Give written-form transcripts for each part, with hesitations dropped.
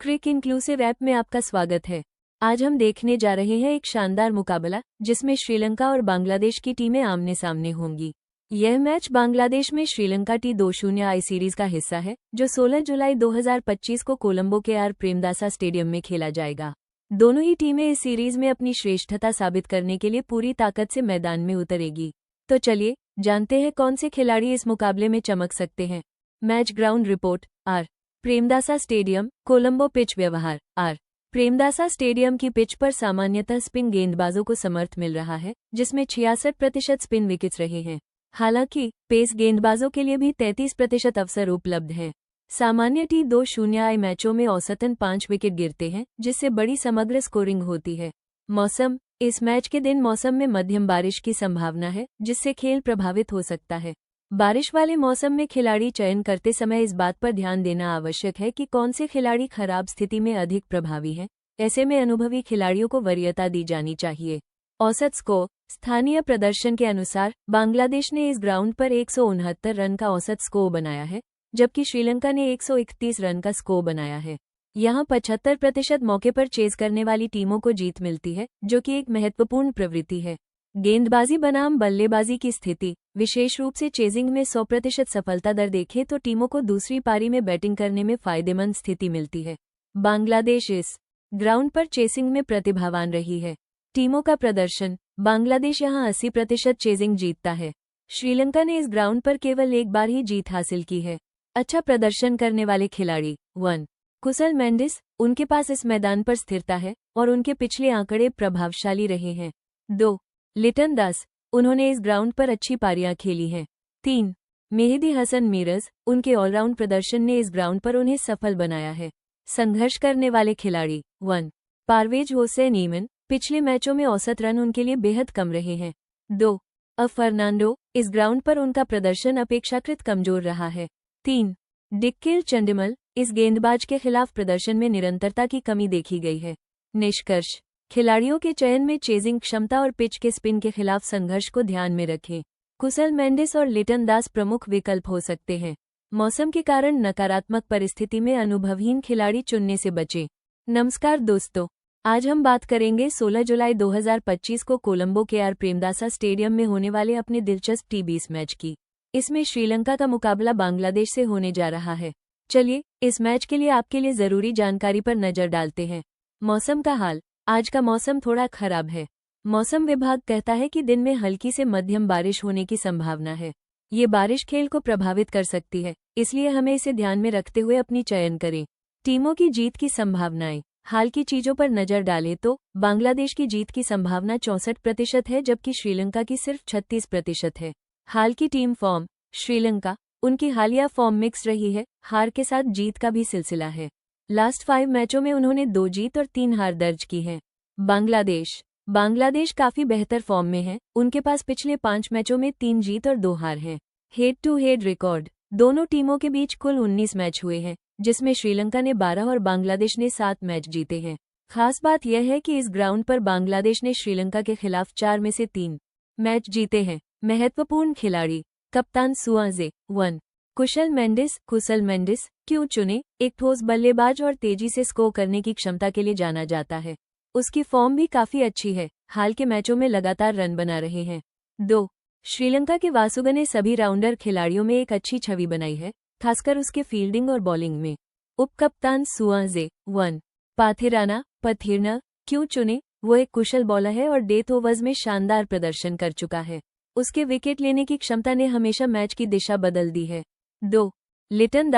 क्रिक inclusive app में आपका स्वागत है। आज हम देखने जा रहे हैं एक शानदार मुकाबला जिसमें श्रीलंका और बांग्लादेश की टीमें आमने सामने होंगी। यह मैच बांग्लादेश में श्रीलंका T20 आई सीरीज का हिस्सा है जो 16 जुलाई 2025 को कोलंबो के आर प्रेमदासा स्टेडियम में खेला जाएगा। दोनों ही टीमें इस सीरीज में अपनी श्रेष्ठता साबित करने के लिए पूरी ताकत से मैदान में उतरेगी। तो चलिए जानते हैं कौन से खिलाड़ी इस मुकाबले में चमक सकते हैं। Match ground report. R Premadasa stadium, Colombo. Pitch व्यवहार। आर प्रेमदासा स्टेडियम की पिच पर सामान्यतः स्पिन गेंदबाजों को समर्थ मिल रहा है, जिसमें 66% स्पिन विकेट्स रहे हैं। हालांकि पेस गेंदबाजों के लिए भी 33% अवसर उपलब्ध हैं। सामान्य T20 आई मैचों में औसतन 5 विकेट गिरते हैं, जिससे बड़ी समग्र स्कोरिंग होती है। मौसम। इस मैच के दिन मौसम में मध्यम बारिश की संभावना है, जिससे खेल प्रभावित हो सकता है। बारिश वाले मौसम में खिलाड़ी चयन करते समय इस बात पर ध्यान देना आवश्यक है कि कौन से खिलाड़ी खराब स्थिति में अधिक प्रभावी हैं। ऐसे में अनुभवी खिलाड़ियों को वरीयता दी जानी चाहिए। औसत स्कोर। स्थानीय प्रदर्शन के अनुसार बांग्लादेश ने इस ग्राउंड पर 169 रन का औसत स्कोर बनाया है, जबकि श्रीलंका ने 131 रन का स्कोर बनाया है। यहाँ 75% मौके पर चेज करने वाली टीमों को जीत मिलती है, जो कि एक महत्वपूर्ण प्रवृत्ति है। गेंदबाजी बनाम बल्लेबाजी की स्थिति। विशेष रूप से चेजिंग में 100% सफलता दर देखें तो टीमों को दूसरी पारी में बैटिंग करने में फायदेमंद स्थिति मिलती है। बांग्लादेश इस ग्राउंड पर चेसिंग में प्रतिभावान रही है। टीमों का प्रदर्शन। बांग्लादेश यहां 80% चेजिंग जीतता है। श्रीलंका ने इस ग्राउंड पर केवल एक बार ही जीत हासिल की है। अच्छा प्रदर्शन करने वाले खिलाड़ी। 1 कुशल मेंडिस। उनके पास इस मैदान पर स्थिरता है और उनके पिछले आंकड़े प्रभावशाली रहे हैं। 2 लिटन दास। उन्होंने इस ग्राउंड पर अच्छी पारियां खेली हैं। 3 मेहदी हसन मीरज। उनके ऑलराउंड प्रदर्शन ने इस ग्राउंड पर उन्हें सफल बनाया है। संघर्ष करने वाले खिलाड़ी। 1 पारवेज हुसैन ईमन। पिछले मैचों में औसत रन उनके लिए बेहद कम रहे हैं। 2 फर्नांडो। इस ग्राउंड पर उनका प्रदर्शन अपेक्षाकृत कमजोर रहा है। 3 डिक्किल चंडिमल। इस गेंदबाज के खिलाफ प्रदर्शन में निरंतरता की कमी देखी गई है। निष्कर्ष। खिलाड़ियों के चयन में चेजिंग क्षमता और पिच के स्पिन के खिलाफ संघर्ष को ध्यान में रखें। कुशल मेंडिस और लिटन दास प्रमुख विकल्प हो सकते हैं। मौसम के कारण नकारात्मक परिस्थिति में अनुभवहीन खिलाड़ी चुनने से बचें। नमस्कार दोस्तों, आज हम बात करेंगे 16 जुलाई 2025 को कोलंबो के आर प्रेमदासा स्टेडियम में होने वाले अपने दिलचस्प T20 मैच की। इसमें श्रीलंका का मुकाबला बांग्लादेश से होने जा रहा है। चलिए इस मैच के लिए आपके लिए जरूरी जानकारी पर नजर डालते हैं। मौसम का हाल। आज का मौसम थोड़ा खराब है। मौसम विभाग कहता है कि दिन में हल्की से मध्यम बारिश होने की संभावना है। ये बारिश खेल को प्रभावित कर सकती है, इसलिए हमें इसे ध्यान में रखते हुए अपनी चयन करें। टीमों की जीत की संभावनाएं। हाल की चीजों पर नजर डालें तो बांग्लादेश की जीत की संभावना 64% है, जबकि श्रीलंका की सिर्फ 36% है। हाल की टीम फॉर्म। श्रीलंका। उनकी हालिया फॉर्म मिक्स रही है, हार के साथ जीत का भी सिलसिला है। लास्ट 5 मैचों में उन्होंने 2 जीत और 3 हार दर्ज की है। बांग्लादेश काफी बेहतर फॉर्म में है। उनके पास पिछले 5 मैचों में 3 जीत और 2 हार हैं। Head to head record. दोनों टीमों के बीच कुल 19 मैच हुए हैं, जिसमें श्रीलंका ने 12 और बांग्लादेश ने 7 मैच जीते हैं। खास बात यह है कि इस ग्राउंड पर बांग्लादेश ने श्रीलंका के खिलाफ 4 में से 3 मैच जीते हैं। महत्वपूर्ण खिलाड़ी। कप्तान सुआजे। 1 कुशल मेंडिस क्यों चुने? एक ठोस बल्लेबाज और तेजी से स्कोर करने की क्षमता के लिए जाना जाता है। उसकी फॉर्म भी काफी अच्छी है, हाल के मैचों में लगातार रन बना रहे हैं। 2 श्रीलंका के वासुगन ने सभी राउंडर खिलाड़ियों में एक अच्छी छवि बनाई है, खासकर उसके फील्डिंग और बॉलिंग में। उपकप्तान सुआजे। 1 पथिरना क्यों चुने? वो एक कुशल बॉलर है और डेथ ओवर्स में शानदार प्रदर्शन कर चुका है। उसके विकेट लेने की क्षमता ने हमेशा मैच की दिशा बदल दी है। 2 लिटन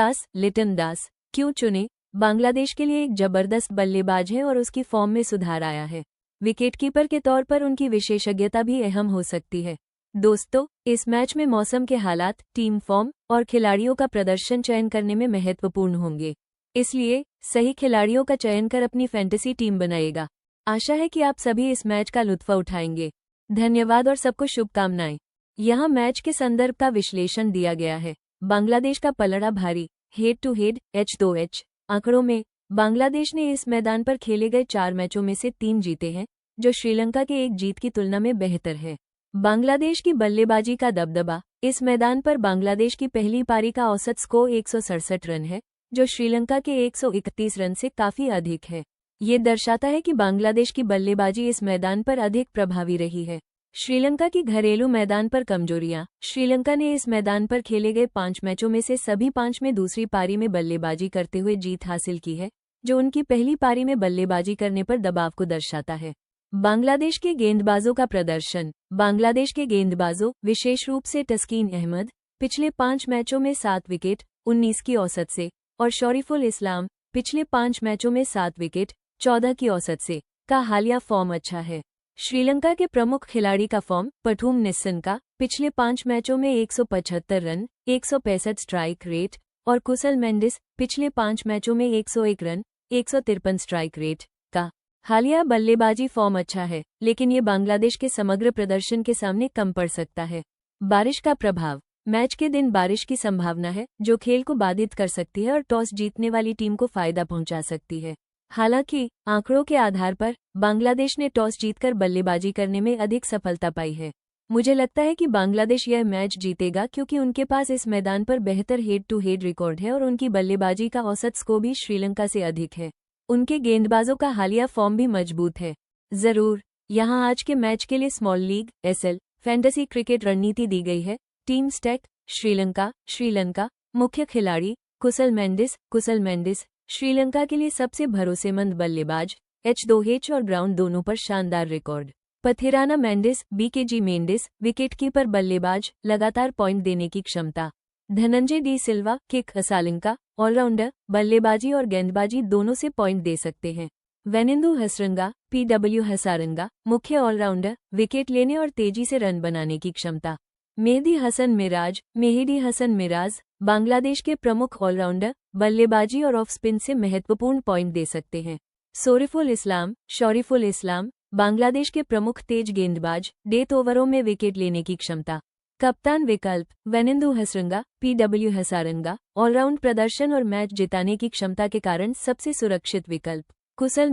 दास क्यों चुने? बांग्लादेश के लिए एक जबरदस्त बल्लेबाज है और उसकी फॉर्म में सुधार आया है। विकेटकीपर के तौर पर उनकी विशेषज्ञता भी अहम हो सकती है। दोस्तों, इस मैच में मौसम के हालात, टीम फॉर्म और खिलाड़ियों का प्रदर्शन चयन करने में महत्वपूर्ण होंगे। इसलिए सही खिलाड़ियों का चयन कर अपनी फैंटेसी टीम बनाएगा। आशा है कि आप सभी इस मैच का लुत्फ उठाएंगे। धन्यवाद और सबको शुभकामनाएं। यहाँ मैच के संदर्भ का विश्लेषण दिया गया है। बांग्लादेश का पलड़ा भारी। Head to head H2H। आंकड़ों में बांग्लादेश ने इस मैदान पर खेले गए 4 मैचों में से 3 जीते हैं, जो श्रीलंका के एक जीत की तुलना में बेहतर है। बांग्लादेश की बल्लेबाजी का दबदबा। इस मैदान पर बांग्लादेश की पहली पारी का औसत स्कोर 167 रन है, जो श्रीलंका के 131 रन से काफी अधिक है। ये दर्शाता है कि बांग्लादेश की बल्लेबाजी इस मैदान पर अधिक प्रभावी रही है। श्रीलंका की घरेलू मैदान पर कमजोरियां। श्रीलंका ने इस मैदान पर खेले गए 5 मैचों में से सभी 5 में दूसरी पारी में बल्लेबाजी करते हुए जीत हासिल की है, जो उनकी पहली पारी में बल्लेबाजी करने पर दबाव को दर्शाता है। बांग्लादेश के गेंदबाजों का प्रदर्शन। बांग्लादेश के गेंदबाजों, विशेष रूप से तस्कीन अहमद, पिछले 5 मैचों में 7 विकेट 19 की औसत से, और शरीफुल इस्लाम, पिछले 5 मैचों में 7 विकेट 14 की औसत से, का हालिया फॉर्म अच्छा है। श्रीलंका के प्रमुख खिलाड़ी का फॉर्म। पठूम निस्सनका, पिछले 5 मैचों में 175 रन, 165 स्ट्राइक रेट, और कुशल मेंडिस, पिछले 5 मैचों में 101 रन, 153 स्ट्राइक रेट, का हालिया बल्लेबाजी फॉर्म अच्छा है, लेकिन ये बांग्लादेश के समग्र प्रदर्शन के सामने कम पड़ सकता है। बारिश का प्रभाव। मैच के दिन बारिश की संभावना है, जो खेल को बाधित कर सकती है और टॉस जीतने वाली टीम को फायदा पहुंचा सकती है। हालांकि आंकड़ों के आधार पर बांग्लादेश ने टॉस जीतकर बल्लेबाजी करने में अधिक सफलता पाई है। मुझे लगता है कि बांग्लादेश यह मैच जीतेगा क्योंकि उनके पास इस मैदान पर बेहतर हेड टू हेड रिकॉर्ड है और उनकी बल्लेबाजी का औसत स्कोर भी श्रीलंका से अधिक है। उनके गेंदबाजों का हालिया फॉर्म भी मजबूत है। जरूर, यहाँ आज के मैच के लिए स्मॉल लीग (एसएल) फैंटेसी क्रिकेट रणनीति दी गई है। Team stack. श्रीलंका। मुख्य खिलाड़ी कुशल मेंडिस श्रीलंका के लिए सबसे भरोसेमंद बल्लेबाज। H2H और ग्राउंड दोनों पर शानदार record. Pathirana Mendis, BKG Mendis, wicketkeeper बल्लेबाज, लगातार पॉइंट देने की क्षमता। धनंजय डी सिल्वा, किक असालंका, ऑलराउंडर, बल्लेबाजी और गेंदबाजी दोनों से पॉइंट दे सकते हैं। वेनिंदु हसरंगा, PW हसारंगा, मुख्य ऑलराउंडर, विकेट लेने और तेजी से रन बनाने की क्षमता। मेहदी हसन मिराज, बांग्लादेश के प्रमुख ऑलराउंडर, बल्लेबाजी और ऑफ स्पिन से महत्वपूर्ण पॉइंट दे सकते हैं। शरीफुल इस्लाम, बांग्लादेश के प्रमुख तेज गेंदबाज, डेथ ओवरों में विकेट लेने की क्षमता। कप्तान विकल्प। वेनिंदु हसरंगा, PW हसारंगा, ऑलराउंड प्रदर्शन और मैच जिताने की क्षमता के कारण सबसे सुरक्षित विकल्प। कुशल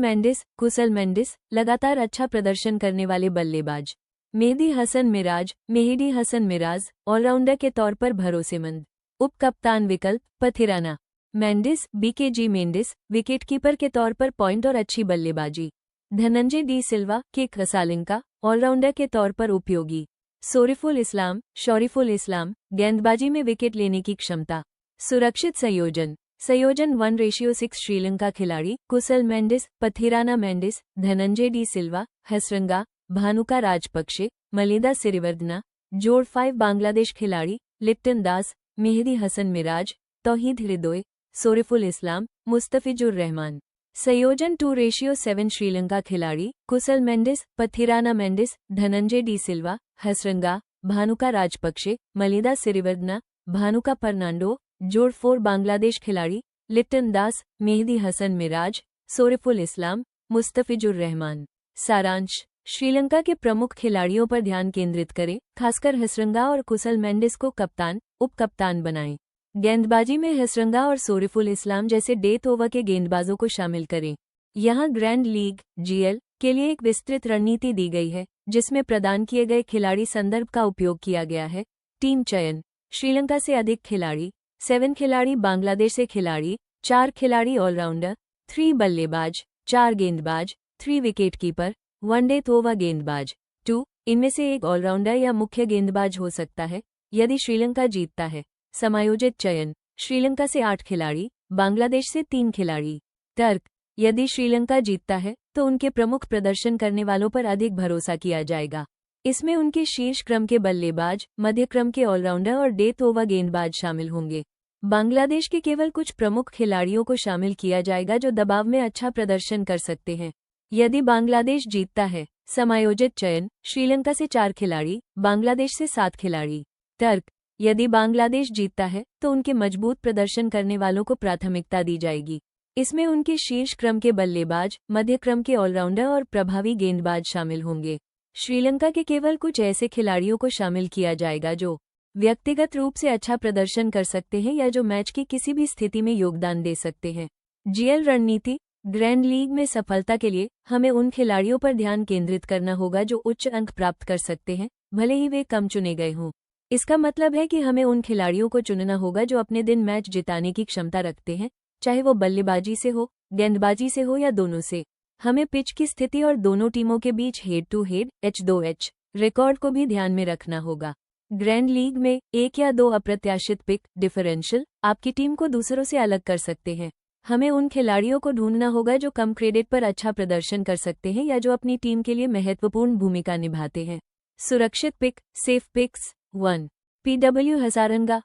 मेंडिस, लगातार अच्छा प्रदर्शन करने वाले बल्लेबाज। मेहदी हसन मिराज, ऑलराउंडर के तौर पर भरोसेमंद। उप कप्तान विकल्प। पथिराना मेंडिस, BKG मेंडिस, विकेटकीपर के तौर पर पॉइंट और अच्छी बल्लेबाजी। धनंजय डी सिल्वा, किक असालंका, ऑलराउंडर के तौर पर उपयोगी। शरीफुल इस्लाम, गेंदबाजी में विकेट लेने की क्षमता। सुरक्षित संयोजन 1:6 श्रीलंका खिलाड़ी कुशल मेंडिस, पथिराना मेंडिस, धनंजय डी सिल्वा, हसरंगा, भानुका राजपक्षे, मलिंदा सिरिवर्दना। जोड़ 5 बांग्लादेश खिलाड़ी लिप्टन दास, मेहदी हसन मिराज, तौहीद हृदय, शरीफुल इस्लाम, मुस्तफिजुर रहमान। संयोजन 2:7 श्रीलंका खिलाड़ी कुशल मेंडिस, पथिराना मेंडिस, धनंजय डी सिल्वा, हसरंगा, भानुका राजपक्षे, मलिंदा सिरिवर्दना, भानुका फर्नांडो। जोड़ 4 बांग्लादेश खिलाड़ी लिप्टन दास, मेहदी हसन मिराज, शरीफुल इस्लाम, मुस्तफिजुर रहमान। सारांश। श्रीलंका के प्रमुख खिलाड़ियों पर ध्यान केंद्रित करें, खासकर हसरंगा और कुशल मेंडिस को कप्तान, उप कप्तान बनाएं। गेंदबाजी में हसरंगा और शरीफुल इस्लाम जैसे डेथ ओवर के गेंदबाजों को शामिल करें। यहाँ ग्रैंड लीग (GL) के लिए एक विस्तृत रणनीति दी गई है, जिसमें प्रदान किए गए खिलाड़ी संदर्भ का उपयोग किया गया है। टीम चयन। श्रीलंका से अधिक खिलाड़ी 7 खिलाड़ी, बांग्लादेश से खिलाड़ी 4 खिलाड़ी, ऑलराउंडर 3 बल्लेबाज 4 गेंदबाज 3 विकेटकीपर 1 डेथ ओवर गेंदबाज 2। इनमें से एक ऑलराउंडर या मुख्य गेंदबाज हो सकता है यदि श्रीलंका जीतता है। समायोजित चयन। श्रीलंका से 8 खिलाड़ी, बांग्लादेश से 3 खिलाड़ी। तर्क। यदि श्रीलंका जीतता है तो उनके प्रमुख प्रदर्शन करने वालों पर अधिक भरोसा किया जाएगा। इसमें उनके शीर्ष क्रम के बल्लेबाज, मध्य क्रम के ऑलराउंडर और डेथ ओवर गेंदबाज शामिल होंगे। बांग्लादेश के केवल कुछ प्रमुख खिलाड़ियों को शामिल किया जाएगा जो दबाव में अच्छा प्रदर्शन कर सकते हैं। यदि बांग्लादेश जीतता है। समायोजित चयन। श्रीलंका से 4 खिलाड़ी, बांग्लादेश से 7 खिलाड़ी। तर्क। यदि बांग्लादेश जीतता है तो उनके मजबूत प्रदर्शन करने वालों को प्राथमिकता दी जाएगी। इसमें उनके शीर्ष क्रम के बल्लेबाज, मध्य क्रम के ऑलराउंडर और प्रभावी गेंदबाज शामिल होंगे। श्रीलंका के केवल कुछ ऐसे खिलाड़ियों को शामिल किया जाएगा जो व्यक्तिगत रूप से अच्छा प्रदर्शन कर सकते हैं या जो मैच की किसी भी स्थिति में योगदान दे सकते हैं। GL रणनीति। ग्रैंड लीग में सफलता के लिए हमें उन खिलाड़ियों पर ध्यान केंद्रित करना होगा जो उच्च अंक प्राप्त कर सकते हैं, भले ही वे कम चुने गए हों। इसका मतलब है कि हमें उन खिलाड़ियों को चुनना होगा जो अपने दिन मैच जिताने की क्षमता रखते हैं, चाहे वो बल्लेबाजी से हो, गेंदबाजी से हो या दोनों से। हमें पिच की स्थिति और दोनों टीमों के बीच head to head H2H record को भी ध्यान में रखना होगा। ग्रैंड लीग में 1 या 2 अप्रत्याशित पिक डिफरेंशियल आपकी टीम को दूसरों से अलग कर सकते हैं। हमें उन खिलाड़ियों को ढूंढना होगा जो कम क्रेडिट पर अच्छा प्रदर्शन कर सकते हैं या जो अपनी टीम के लिए महत्वपूर्ण भूमिका निभाते हैं। सुरक्षित pick, safe picks 1 PW Hasaranga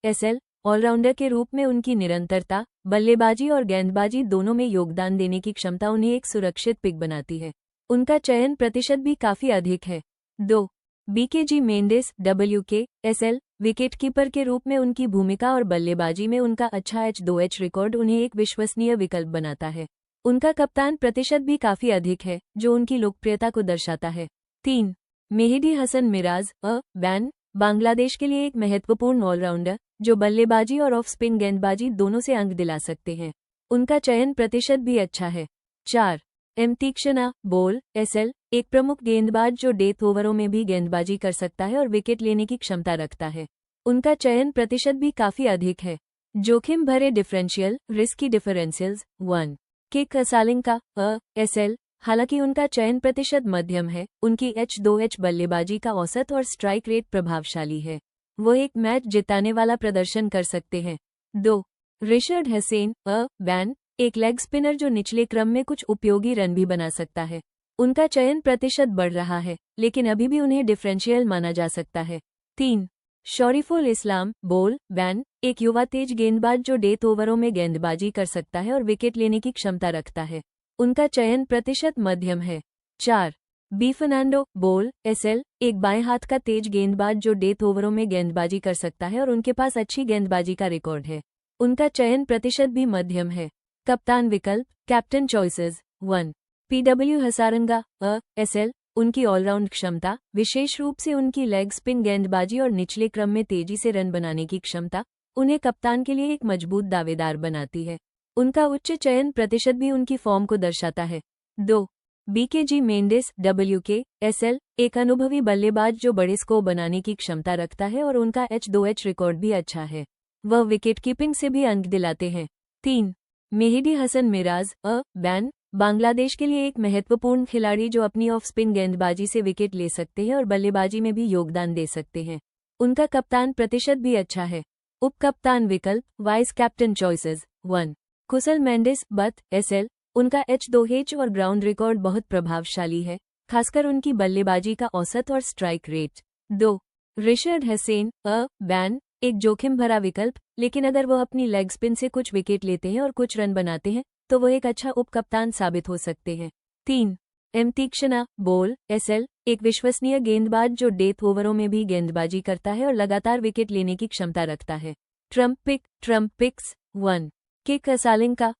SL all-rounder के रूप में उनकी निरंतरता, बल्लेबाजी और गेंदबाजी दोनों में योगदान देने की क्षमता उन्हें एक सुरक्षित पिक बनाती है। उनका चयन प्रतिशत भी काफी अधिक है। 2 BKG Mendis WK SL wicketkeeper के रूप में उनकी भूमिका और बल्लेबाजी में उनका अच्छा H2H रिकॉर्ड उन्हें एक विश्वसनीय विकल्प बनाता है। उनका कप्तान प्रतिशत भी काफी अधिक है, जो उनकी लोकप्रियता को दर्शाता है। 3 मेहदी हसन मिराज बैन बांग्लादेश के लिए एक महत्वपूर्ण ऑलराउंडर जो बल्लेबाजी और ऑफ स्पिन गेंदबाजी दोनों से अंक दिला सकते हैं। उनका चयन प्रतिशत भी अच्छा है। 4 तीक्षणा बोल SL एक प्रमुख गेंदबाज जो डेथ ओवरों में भी गेंदबाजी कर सकता है और विकेट लेने की क्षमता रखता है। उनका चयन प्रतिशत भी काफी अधिक है। जोखिम भरे डिफरेंशियल रिस्की डिफरेंशियल्स 1 कसालिंका SL हालांकि उनका चयन प्रतिशत मध्यम है, उनकी H2H बल्लेबाजी का औसत और स्ट्राइक रेट प्रभावशाली है। वो एक मैच जिताने वाला प्रदर्शन कर सकते हैं। 2 रिशर्ड हसेन बैन एक लेग स्पिनर जो निचले क्रम में कुछ उपयोगी रन भी बना सकता है। उनका चयन प्रतिशत बढ़ रहा है, लेकिन अभी भी उन्हें डिफरेंशियल माना जा सकता है। 3 शरीफुल इस्लाम बोल बैन एक युवा तेज गेंदबाज जो डेथ ओवरों में गेंदबाजी कर सकता है और विकेट लेने की क्षमता रखता है। उनका चयन प्रतिशत मध्यम है। 4 बी फर्नांडो बोल SL एक बाएं हाथ का तेज गेंदबाज जो डेथ ओवरों में गेंदबाजी कर सकता है और उनके पास अच्छी गेंदबाजी का रिकॉर्ड है। उनका चयन प्रतिशत भी मध्यम है। कप्तान विकल्प captain choices 1 PW Hasaranga SL उनकी ऑलराउंड क्षमता, विशेष रूप से उनकी लेग स्पिन गेंदबाजी और निचले क्रम में तेजी से रन बनाने की क्षमता उन्हें कप्तान के लिए एक मजबूत दावेदार बनाती है। उनका उच्च चयन प्रतिशत भी उनकी फॉर्म को दर्शाता है। 2 BKG मेंडिस WK SL एक अनुभवी बल्लेबाज जो बड़े स्कोर बनाने की क्षमता रखता है और उनका H2H रिकॉर्ड भी अच्छा है। वह विकेटकीपिंग से भी अंक दिलाते हैं। 3 मेहदी हसन मिराज बैन बांग्लादेश के लिए एक महत्वपूर्ण खिलाड़ी जो अपनी ऑफ स्पिन गेंदबाजी से विकेट ले सकते हैं और बल्लेबाजी में भी योगदान दे सकते हैं। उनका कप्तान प्रतिशत भी अच्छा है। उप कप्तान विकल्प वाइस कैप्टन चॉइसेस 1 कुशल मेंडिस SL उनका H2H और ग्राउंड रिकॉर्ड बहुत प्रभावशाली है, खासकर उनकी बल्लेबाजी का औसत और स्ट्राइक रेट। 2 रिशर्ड हसेन बैन एक जोखिम भरा विकल्प, लेकिन अगर वो अपनी लेग स्पिन से कुछ विकेट लेते हैं और कुछ रन बनाते हैं तो वो एक अच्छा उप कप्तान साबित हो सकते हैं। 3 तीक्षणा बोल SL एक विश्वसनीय गेंदबाज जो डेथ ओवरों में भी गेंदबाजी करता है और लगातार विकेट लेने की क्षमता रखता है। ट्रम्प पिक्स 1 कसालिंका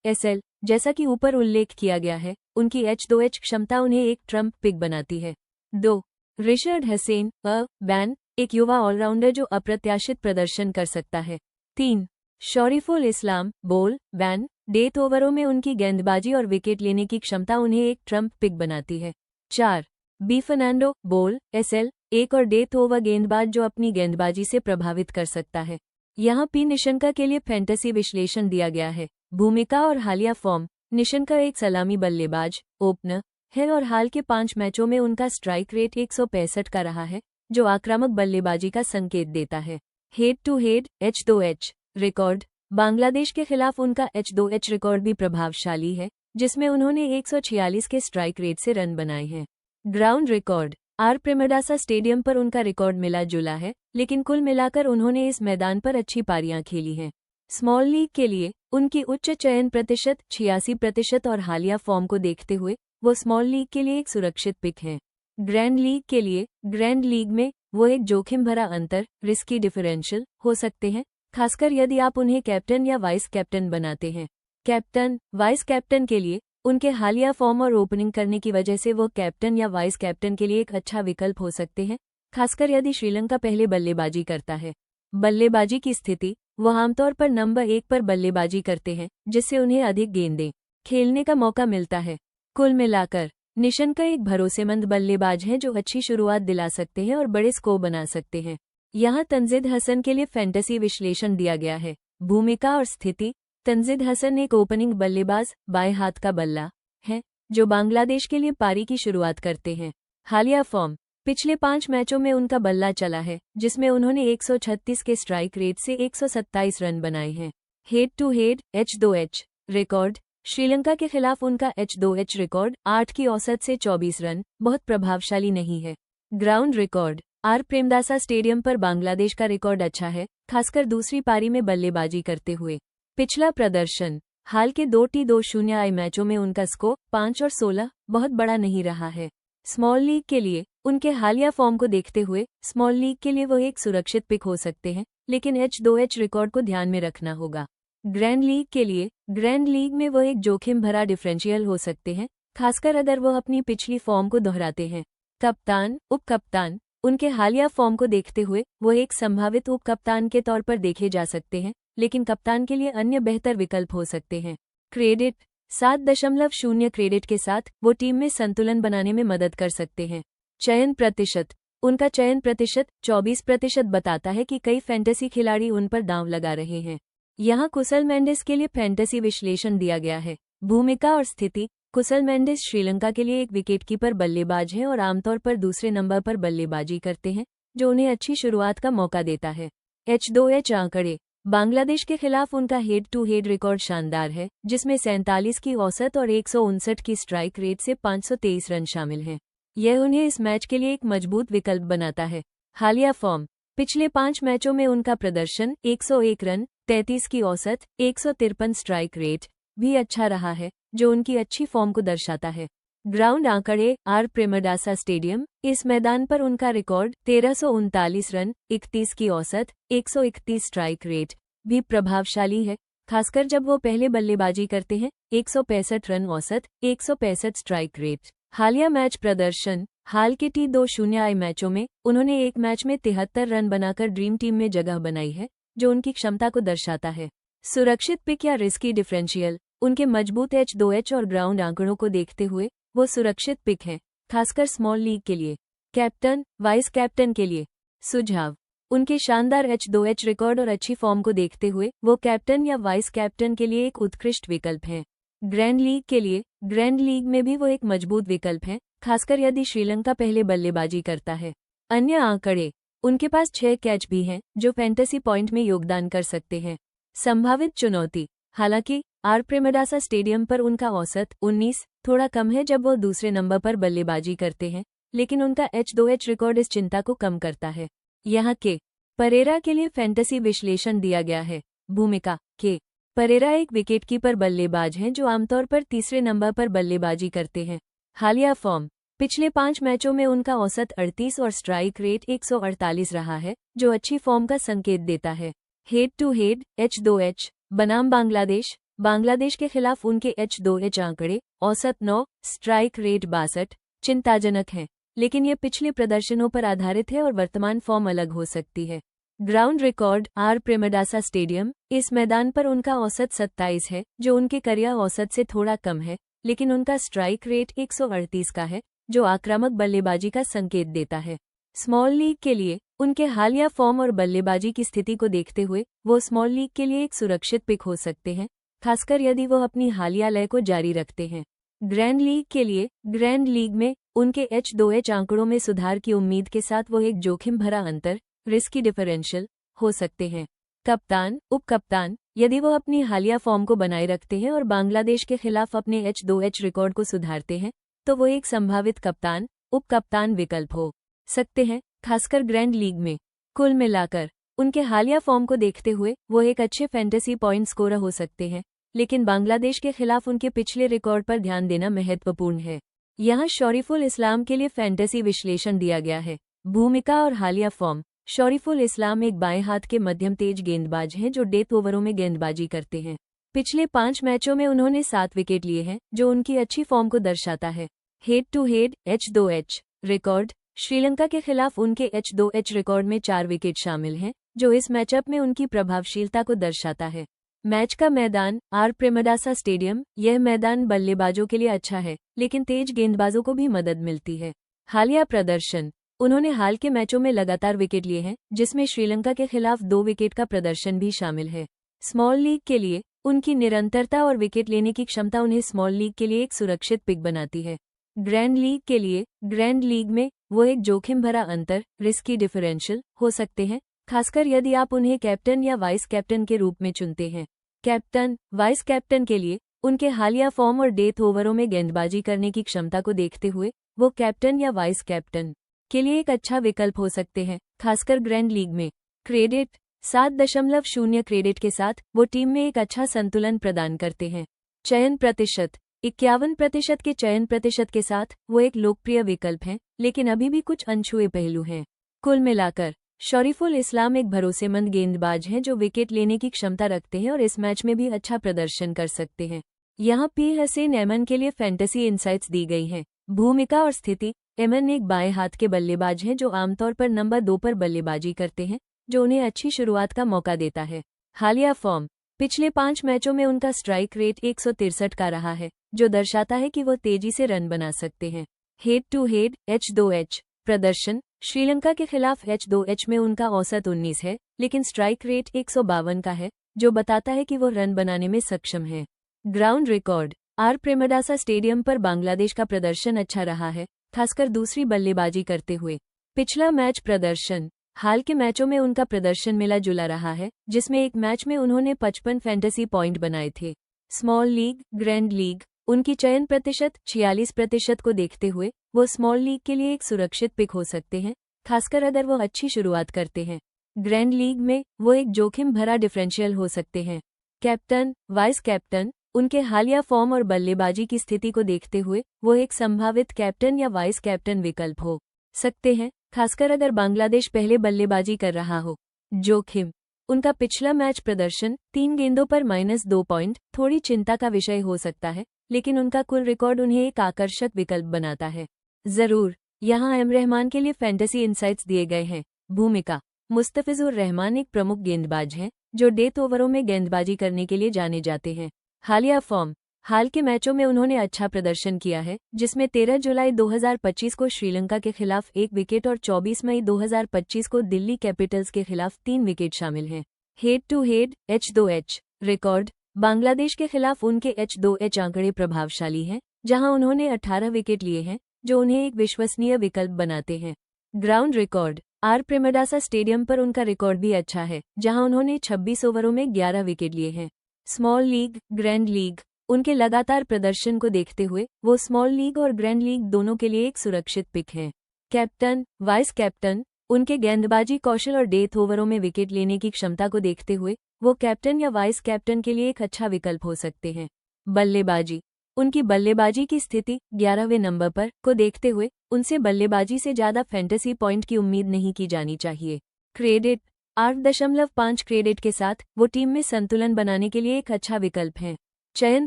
SL जैसा कि ऊपर उल्लेख किया गया है, उनकी H2H क्षमता उन्हें एक ट्रम्प पिक बनाती है। 2 रिशर्ड हसेन बैन एक युवा ऑलराउंडर जो अप्रत्याशित प्रदर्शन कर सकता है। 3 शरीफुल इस्लाम बोल बैन डेथ ओवरों में उनकी गेंदबाजी और विकेट लेने की क्षमता उन्हें एक ट्रम्प पिक बनाती है। 4 बी फर्नांडो बोल SL एक और डेथ ओवर गेंदबाज जो अपनी गेंदबाजी से प्रभावित कर सकता है। यहाँ पी निशंका के लिए फैंटेसी विश्लेषण दिया गया है। भूमिका और हालिया फॉर्म निशंका एक सलामी बल्लेबाज ओपनर है और हाल के 5 मैचों में उनका स्ट्राइक रेट 165 का रहा है, जो आक्रामक बल्लेबाजी का संकेत देता है। Head to head H2H record Bangladesh के खिलाफ उनका H2H रिकॉर्ड भी प्रभावशाली है, जिसमें उन्होंने 146 के स्ट्राइक रेट से रन बनाए हैं। Ground record R Premadasa stadium पर उनका रिकॉर्ड मिला जुला है, लेकिन कुल मिलाकर उन्होंने इस मैदान पर अच्छी पारियां खेली हैं। स्मॉल लीग के लिए उनकी उच्च चयन प्रतिशत 86% और हालिया फॉर्म को देखते हुए वो स्मॉल लीग के लिए एक सुरक्षित पिक हैं। ग्रैंड लीग के लिए ग्रैंड लीग में वो एक जोखिम भरा अंतर रिस्की डिफरेंशियल हो सकते हैं, खासकर यदि आप उन्हें कैप्टन या वाइस कैप्टन बनाते हैं। कैप्टन वाइस कैप्टन के लिए उनके हालिया फॉर्म और ओपनिंग करने की वजह से वो कैप्टन या वाइस कैप्टन के लिए एक अच्छा विकल्प हो सकते हैं, खासकर यदि श्रीलंका पहले बल्लेबाजी करता है। बल्लेबाजी की स्थिति वो आमतौर पर नंबर 1 पर बल्लेबाजी करते हैं, जिससे उन्हें अधिक गेंदें खेलने का मौका मिलता है। कुल मिलाकर निशंका एक भरोसेमंद बल्लेबाज हैं जो अच्छी शुरुआत दिला सकते हैं और बड़े स्कोर बना सकते हैं। यहाँ तंजीद हसन के लिए फैंटेसी विश्लेषण दिया गया है। भूमिका और स्थिति तंजीद हसन एक ओपनिंग बल्लेबाज बाएं हाथ का बल्ला है जो बांग्लादेश के लिए पारी की शुरुआत करते हैं। हालिया फॉर्म, पिछले 5 मैचों में उनका बल्ला चला है जिसमें उन्होंने 136 के स्ट्राइक रेट से 127 रन बनाए हैं। Head to head H2H record, Sri Lanka के खिलाफ उनका H2H रिकॉर्ड 8 की औसत से 24 रन बहुत प्रभावशाली नहीं है। Ground record, R Premadasa stadium पर बांग्लादेश का रिकॉर्ड अच्छा है, खासकर दूसरी पारी में बल्लेबाजी करते हुए। पिछला प्रदर्शन, हाल के 2T20 मैचों में उनका स्कोर 5 और 16 बहुत बड़ा नहीं रहा है। स्मॉल लीग के लिए उनके हालिया फॉर्म को देखते हुए स्मॉल लीग के लिए वो एक सुरक्षित पिक हो सकते हैं, लेकिन H2H रिकॉर्ड को ध्यान में रखना होगा। ग्रैंड लीग के लिए ग्रैंड लीग में वो एक जोखिम भरा डिफरेंशियल हो सकते हैं, खासकर अगर वो अपनी पिछली फॉर्म को दोहराते हैं। कप्तान, उप कप्तान, उनके हालिया फॉर्म को देखते हुए वो एक संभावित उप कप्तान के तौर पर देखे जा सकते हैं, लेकिन कप्तान के लिए अन्य बेहतर विकल्प हो सकते हैं। क्रेडिट, 7.0 क्रेडिट के साथ वो टीम में संतुलन बनाने में मदद कर सकते हैं। चयन प्रतिशत, उनका चयन प्रतिशत 24% बताता है कि कई फैंटेसी खिलाड़ी उन पर दांव लगा रहे हैं। यहाँ कुशल मेंडिस के लिए फैंटेसी विश्लेषण दिया गया है। भूमिका और स्थिति, कुशल मेंडिस श्रीलंका के लिए एक विकेटकीपर बल्लेबाज है और आमतौर पर दूसरे नंबर पर बल्लेबाजी करते हैं, जो उन्हें अच्छी शुरुआत का मौका देता है। H2H आंकड़े, बांग्लादेश के खिलाफ उनका हेड टू हेड रिकॉर्ड शानदार है, जिसमें 47 की औसत और 159 की स्ट्राइक रेट से 523 रन शामिल हैं। यह उन्हें इस मैच के लिए एक मजबूत विकल्प बनाता है। हालिया फॉर्म, पिछले 5 मैचों में उनका प्रदर्शन 101 रन, 33 की औसत, 153 स्ट्राइक रेट भी अच्छा रहा है, जो उनकी अच्छी फॉर्म को दर्शाता है। ग्राउंड आंकड़े, आर प्रेमदासा स्टेडियम, इस मैदान पर उनका रिकॉर्ड 1339 रन, 31 की औसत, 131 स्ट्राइक रेट भी प्रभावशाली है, खासकर जब वो पहले बल्लेबाजी करते हैं। 165 रन औसत, 165 स्ट्राइक रेट। हालिया मैच प्रदर्शन, हाल के T20 मैचों में उन्होंने एक मैच में 73 रन बनाकर ड्रीम टीम में जगह बनाई है, जो उनकी क्षमता को दर्शाता है। सुरक्षित पिक या रिस्की डिफरेंशियल, उनके मजबूत H2H और ग्राउंड आंकड़ों को देखते हुए वो सुरक्षित पिक हैं, खासकर स्मॉल लीग के लिए। कैप्टन, वाइस कैप्टन के लिए सुझाव, उनके शानदार H2H रिकॉर्ड और अच्छी फॉर्म को देखते हुए वो कैप्टन या वाइस कैप्टन के लिए एक उत्कृष्ट विकल्प हैं। ग्रैंड लीग के लिए ग्रैंड लीग में भी वो एक मजबूत विकल्प हैं, खासकर यदि श्रीलंका पहले बल्लेबाजी करता है। अन्य आंकड़े, उनके पास 6 कैच भी हैं, जो फैंटेसी पॉइंट में योगदान कर सकते हैं। संभावित चुनौती, हालांकि आर प्रेमदासा स्टेडियम पर उनका औसत 19 थोड़ा कम है जब वो दूसरे नंबर पर बल्लेबाजी करते हैं, लेकिन उनका H2H रिकॉर्ड इस चिंता को कम करता है। यहाँ के परेरा के लिए फैंटेसी विश्लेषण दिया गया है। भूमिका के परेरा एक विकेटकीपर बल्लेबाज हैं जो आमतौर पर तीसरे नंबर पर बल्लेबाजी करते हैं। हालिया फॉर्म, पिछले 5 मैचों में उनका औसत 38 और स्ट्राइक रेट 148 रहा है, जो अच्छी फॉर्म का संकेत देता है। हेड टू हेड H2H बनाम बांग्लादेश, बांग्लादेश के खिलाफ उनके H2H आंकड़े औसत 9, स्ट्राइक रेट 62 चिंताजनक हैं, लेकिन ये पिछले प्रदर्शनों पर आधारित है और वर्तमान फॉर्म अलग हो सकती है। Ground record, R Premadasa stadium, इस मैदान पर उनका औसत 27 है, जो उनके करियर औसत से थोड़ा कम है, लेकिन उनका स्ट्राइक रेट 138 का है, जो आक्रामक बल्लेबाजी का संकेत देता है। स्मॉल लीग के लिए उनके हालिया फॉर्म और बल्लेबाजी की स्थिति को देखते हुए वो स्मॉल लीग के लिए एक सुरक्षित पिक हो सकते हैं, खासकर यदि वो अपनी हालिया लय को जारी रखते हैं। ग्रैंड लीग के लिए ग्रैंड लीग में उनके H2H आंकड़ों में सुधार की उम्मीद के साथ वो एक जोखिम भरा अंतर, रिस्की डिफरेंशियल हो सकते हैं। कप्तान, उप कप्तान, यदि वो अपनी हालिया फॉर्म को बनाए रखते हैं और बांग्लादेश के खिलाफ अपने H2H रिकॉर्ड को सुधारते हैं, तो वो एक संभावित कप्तान, उप कप्तान विकल्प हो सकते हैं, खासकर ग्रैंड लीग में। कुल मिलाकर उनके हालिया फॉर्म को देखते हुए वो एक अच्छे फैंटेसी पॉइंट स्कोरर हो सकते हैं, लेकिन बांग्लादेश के खिलाफ उनके पिछले रिकॉर्ड पर ध्यान देना महत्वपूर्ण है। यहाँ शरीफुल इस्लाम के लिए फैंटेसी विश्लेषण दिया गया है। भूमिका और हालिया फॉर्म, शरीफुल इस्लाम एक बाएं हाथ के मध्यम तेज गेंदबाज हैं जो डेथ ओवरों में गेंदबाजी करते हैं। पिछले 5 मैचों में उन्होंने 7 विकेट लिए हैं, जो उनकी अच्छी फॉर्म को दर्शाता है। Head to head H2H record, Sri Lanka के खिलाफ उनके H2H रिकॉर्ड में 4 विकेट शामिल हैं, जो इस मैचअप में उनकी प्रभावशीलता को दर्शाता है। मैच का मैदान, आर प्रेमदासा स्टेडियम, यह मैदान बल्लेबाजों के लिए अच्छा है, लेकिन तेज गेंदबाजों को भी मदद मिलती है। हालिया प्रदर्शन, उन्होंने हाल के मैचों में लगातार विकेट लिए हैं, जिसमें श्रीलंका के खिलाफ 2 विकेट का प्रदर्शन भी शामिल है। स्मॉल लीग के लिए उनकी निरंतरता और विकेट लेने की क्षमता उन्हें स्मॉल लीग के लिए एक सुरक्षित पिक बनाती है। ग्रैंड लीग के लिए, ग्रैंड लीग में वो एक जोखिम भरा अंतर, रिस्की डिफरेंशियल हो सकते हैं, खासकर यदि आप उन्हें कैप्टन या वाइस कैप्टन के रूप में चुनते हैं। कैप्टन, वाइस कैप्टन के लिए उनके हालिया फॉर्म और डेथ ओवरों में गेंदबाजी करने की क्षमता को देखते हुए वो कैप्टन या वाइस कैप्टन के लिए एक अच्छा विकल्प हो सकते हैं, खासकर ग्रैंड लीग में। क्रेडिट, 7.0 क्रेडिट के साथ वो टीम में एक अच्छा संतुलन प्रदान करते हैं। चयन प्रतिशत, 51% के चयन प्रतिशत के साथ वो एक लोकप्रिय विकल्प हैं, लेकिन अभी भी कुछ अनछुए पहलू हैं। कुल मिलाकर शरीफुल इस्लाम एक भरोसेमंद गेंदबाज हैं जो विकेट लेने की क्षमता रखते हैं और इस मैच में भी अच्छा प्रदर्शन कर सकते हैं। यहाँ पी हसीन एमन के लिए फैंटेसी इंसाइट्स दी गई हैं। भूमिका और स्थिति, एमन एक बाएं हाथ के बल्लेबाज हैं जो आमतौर पर नंबर 2 पर बल्लेबाजी करते हैं, जो उन्हें अच्छी शुरुआत का मौका देता है। हालिया फॉर्म, पिछले 5 मैचों में उनका स्ट्राइक रेट 163 का रहा है, जो दर्शाता है कि वो तेजी से रन बना सकते हैं। हेड टू हेड H2H प्रदर्शन, श्रीलंका के खिलाफ H2H में उनका औसत 19 है, लेकिन स्ट्राइक रेट 152 का है, जो बताता है कि वो रन बनाने में सक्षम है। Ground record, R Premadasa stadium पर बांग्लादेश का प्रदर्शन अच्छा रहा है, खासकर दूसरी बल्लेबाजी करते हुए। पिछला मैच प्रदर्शन, हाल के मैचों में उनका प्रदर्शन मिला जुला रहा है, जिसमें एक मैच में उन्होंने 55 फैंटेसी पॉइंट बनाए थे। स्मॉल लीग, ग्रैंड लीग, उनकी चयन प्रतिशत 46% को देखते हुए वो स्मॉल लीग के लिए एक सुरक्षित पिक हो सकते हैं, खासकर अगर वो अच्छी शुरुआत करते हैं। ग्रैंड लीग में वो एक जोखिम भरा डिफरेंशियल हो सकते हैं। कैप्टन, वाइस कैप्टन, उनके हालिया फॉर्म और बल्लेबाजी की स्थिति को देखते हुए वो एक संभावित कैप्टन या वाइस कैप्टन विकल्प हो सकते हैं, खासकर अगर बांग्लादेश पहले बल्लेबाजी कर रहा हो। जोखिम, उनका पिछला मैच प्रदर्शन 3 गेंदों पर -2 पॉइंट थोड़ी चिंता का विषय हो सकता है, लेकिन उनका कुल रिकॉर्ड उन्हें एक आकर्षक विकल्प बनाता है। जरूर, यहाँ एम रहमान के लिए फैंटेसी इंसाइट्स दिए गए हैं। भूमिका, मुस्तफिजुर रहमान एक प्रमुख गेंदबाज हैं जो डेथ ओवरों में गेंदबाजी करने के लिए जाने जाते हैं। हालिया फॉर्म, हाल के मैचों में उन्होंने अच्छा प्रदर्शन किया है, जिसमें 13 जुलाई 2025 को श्रीलंका के खिलाफ 1 विकेट और 24 मई 2025 को दिल्ली कैपिटल्स के खिलाफ 3 विकेट शामिल हैं। Head to head H2H record, Bangladesh के खिलाफ उनके H2H आंकड़े प्रभावशाली हैं, जहां उन्होंने 18 विकेट लिए हैं, जो उन्हें एक विश्वसनीय विकल्प बनाते हैं। Ground record, R Premadasa stadium पर उनका रिकॉर्ड भी अच्छा है, जहां उन्होंने 26 ओवरों में 11 विकेट लिए हैं। स्मॉल लीग, ग्रैंड लीग, उनके लगातार प्रदर्शन को देखते हुए वो स्मॉल लीग और ग्रैंड लीग दोनों के लिए एक सुरक्षित पिक हैं। कैप्टन, वाइस कैप्टन, उनके गेंदबाजी कौशल और डेथ ओवरों में विकेट लेने की क्षमता को देखते हुए वो कैप्टन या वाइस कैप्टन के लिए एक अच्छा विकल्प हो सकते हैं। बल्लेबाजी, उनकी बल्लेबाजी की स्थिति 11वें नंबर पर को देखते हुए उनसे बल्लेबाजी से ज्यादा फैंटेसी पॉइंट की उम्मीद नहीं की जानी चाहिए। क्रेडिट, 8.5 क्रेडिट के साथ वो टीम में संतुलन बनाने के लिए एक अच्छा विकल्प है। चयन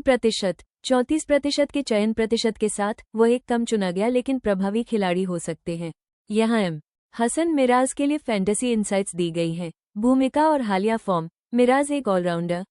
प्रतिशत, 34% के चयन प्रतिशत के साथ वो एक कम चुना गया लेकिन प्रभावी खिलाड़ी हो सकते हैं। यहाँ एम हसन मिराज के लिए फैंटेसी इंसाइट्स दी गई हैं। भूमिका और हालिया फॉर्म, मिराज एक ऑलराउंडर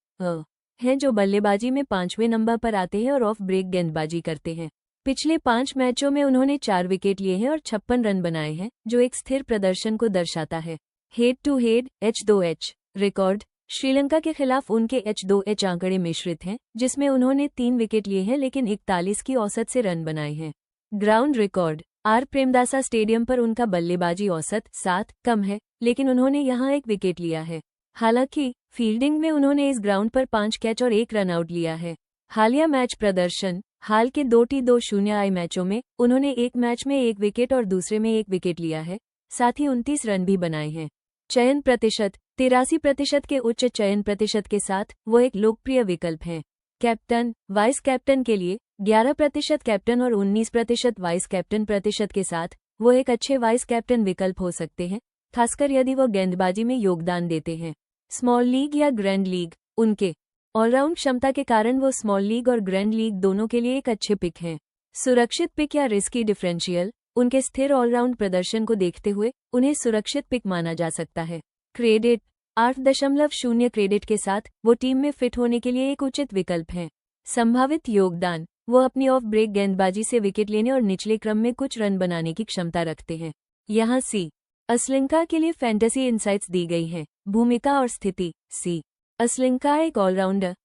हैं जो बल्लेबाजी में 5वें नंबर पर आते हैं और ऑफ ब्रेक गेंदबाजी करते हैं। पिछले 5 मैचों में उन्होंने 4 विकेट लिए हैं और 56 रन बनाए हैं, जो एक स्थिर प्रदर्शन को दर्शाता है। Head to head H2H record, Sri Lanka के खिलाफ उनके H2H आंकड़े मिश्रित हैं, जिसमें उन्होंने 3 विकेट लिए हैं लेकिन 41 की औसत से रन बनाए हैं। Ground record, R Premadasa stadium पर उनका बल्लेबाजी औसत 7 कम है, लेकिन उन्होंने यहां 1 विकेट लिया है। हालांकि फील्डिंग में उन्होंने इस ग्राउंड पर 5 कैच और 1 रन आउट लिया है। हालिया मैच प्रदर्शन, हाल के 2T2 मैचों में उन्होंने एक मैच में 1 विकेट और दूसरे में 1 विकेट लिया है, साथ ही 29 रन भी बनाए हैं। चयन प्रतिशत, 83% के उच्च चयन प्रतिशत के साथ वो एक लोकप्रिय विकल्प हैं। कैप्टन, वाइस कैप्टन के लिए 11% कैप्टन और 19% वाइस कैप्टन प्रतिशत के साथ वो एक अच्छे वाइस कैप्टन विकल्प हो सकते हैं, खासकर यदि वो गेंदबाजी में योगदान देते हैं। स्मॉल लीग या ग्रैंड लीग, उनके ऑलराउंड क्षमता के कारण वो स्मॉल लीग और ग्रैंड लीग दोनों के लिए एक अच्छे पिक हैं। सुरक्षित पिक या रिस्की डिफरेंशियल, उनके स्थिर ऑलराउंड प्रदर्शन को देखते हुए उन्हें सुरक्षित पिक माना जा सकता है। क्रेडिट, 8.0 क्रेडिट के साथ वो टीम में फिट होने के लिए एक उचित विकल्प हैं। संभावित योगदान, वो अपनी ऑफ ब्रेक गेंदबाजी से विकेट लेने और निचले क्रम में कुछ रन बनाने की क्षमता रखते हैं। यहाँ सी श्रीलंका के लिए फैंटेसी इंसाइट्स दी गई हैं। भूमिका और स्थिति, सी श्रीलंका एक ऑलराउंडर